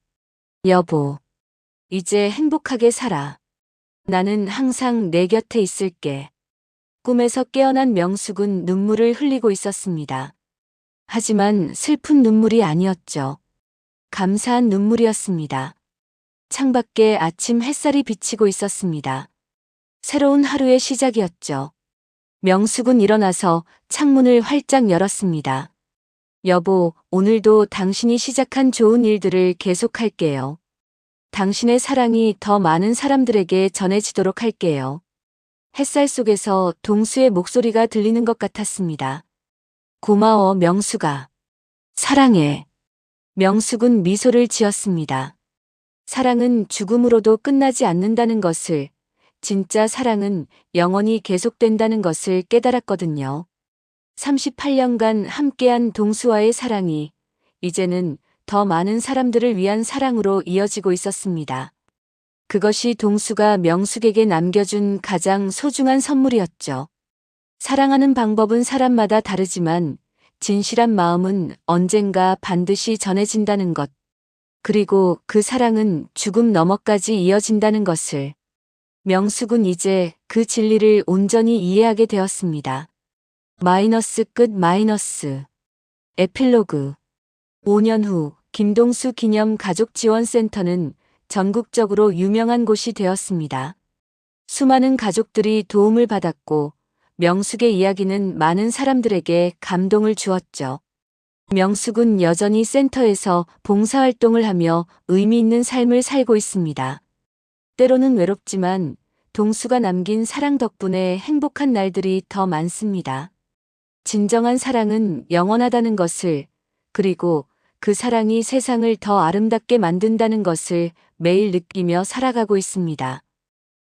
여보, 이제 행복하게 살아. 나는 항상 내 곁에 있을게. 꿈에서 깨어난 명숙은 눈물을 흘리고 있었습니다. 하지만 슬픈 눈물이 아니었죠. 감사한 눈물이었습니다. 창밖에 아침 햇살이 비치고 있었습니다. 새로운 하루의 시작이었죠. 명숙은 일어나서 창문을 활짝 열었습니다. 여보, 오늘도 당신이 시작한 좋은 일들을 계속할게요. 당신의 사랑이 더 많은 사람들에게 전해지도록 할게요. 햇살 속에서 동수의 목소리가 들리는 것 같았습니다. 고마워, 명수가. 사랑해. 명숙은 미소를 지었습니다. 사랑은 죽음으로도 끝나지 않는다는 것을, 진짜 사랑은 영원히 계속된다는 것을 깨달았거든요. 38년간 함께한 동수와의 사랑이 이제는 더 많은 사람들을 위한 사랑으로 이어지고 있었습니다. 그것이 동수가 명숙에게 남겨준 가장 소중한 선물이었죠. 사랑하는 방법은 사람마다 다르지만 진실한 마음은 언젠가 반드시 전해진다는 것. 그리고 그 사랑은 죽음 너머까지 이어진다는 것을. 명숙은 이제 그 진리를 온전히 이해하게 되었습니다. 마이너스 끝 마이너스. 에필로그. 5년 후 김동수 기념 가족지원센터는 전국적으로 유명한 곳이 되었습니다. 수많은 가족들이 도움을 받았고 명숙의 이야기는 많은 사람들에게 감동을 주었죠. 명숙은 여전히 센터에서 봉사활동을 하며 의미 있는 삶을 살고 있습니다. 때로는 외롭지만 동수가 남긴 사랑 덕분에 행복한 날들이 더 많습니다. 진정한 사랑은 영원하다는 것을, 그리고 그 사랑이 세상을 더 아름답게 만든다는 것을 매일 느끼며 살아가고 있습니다.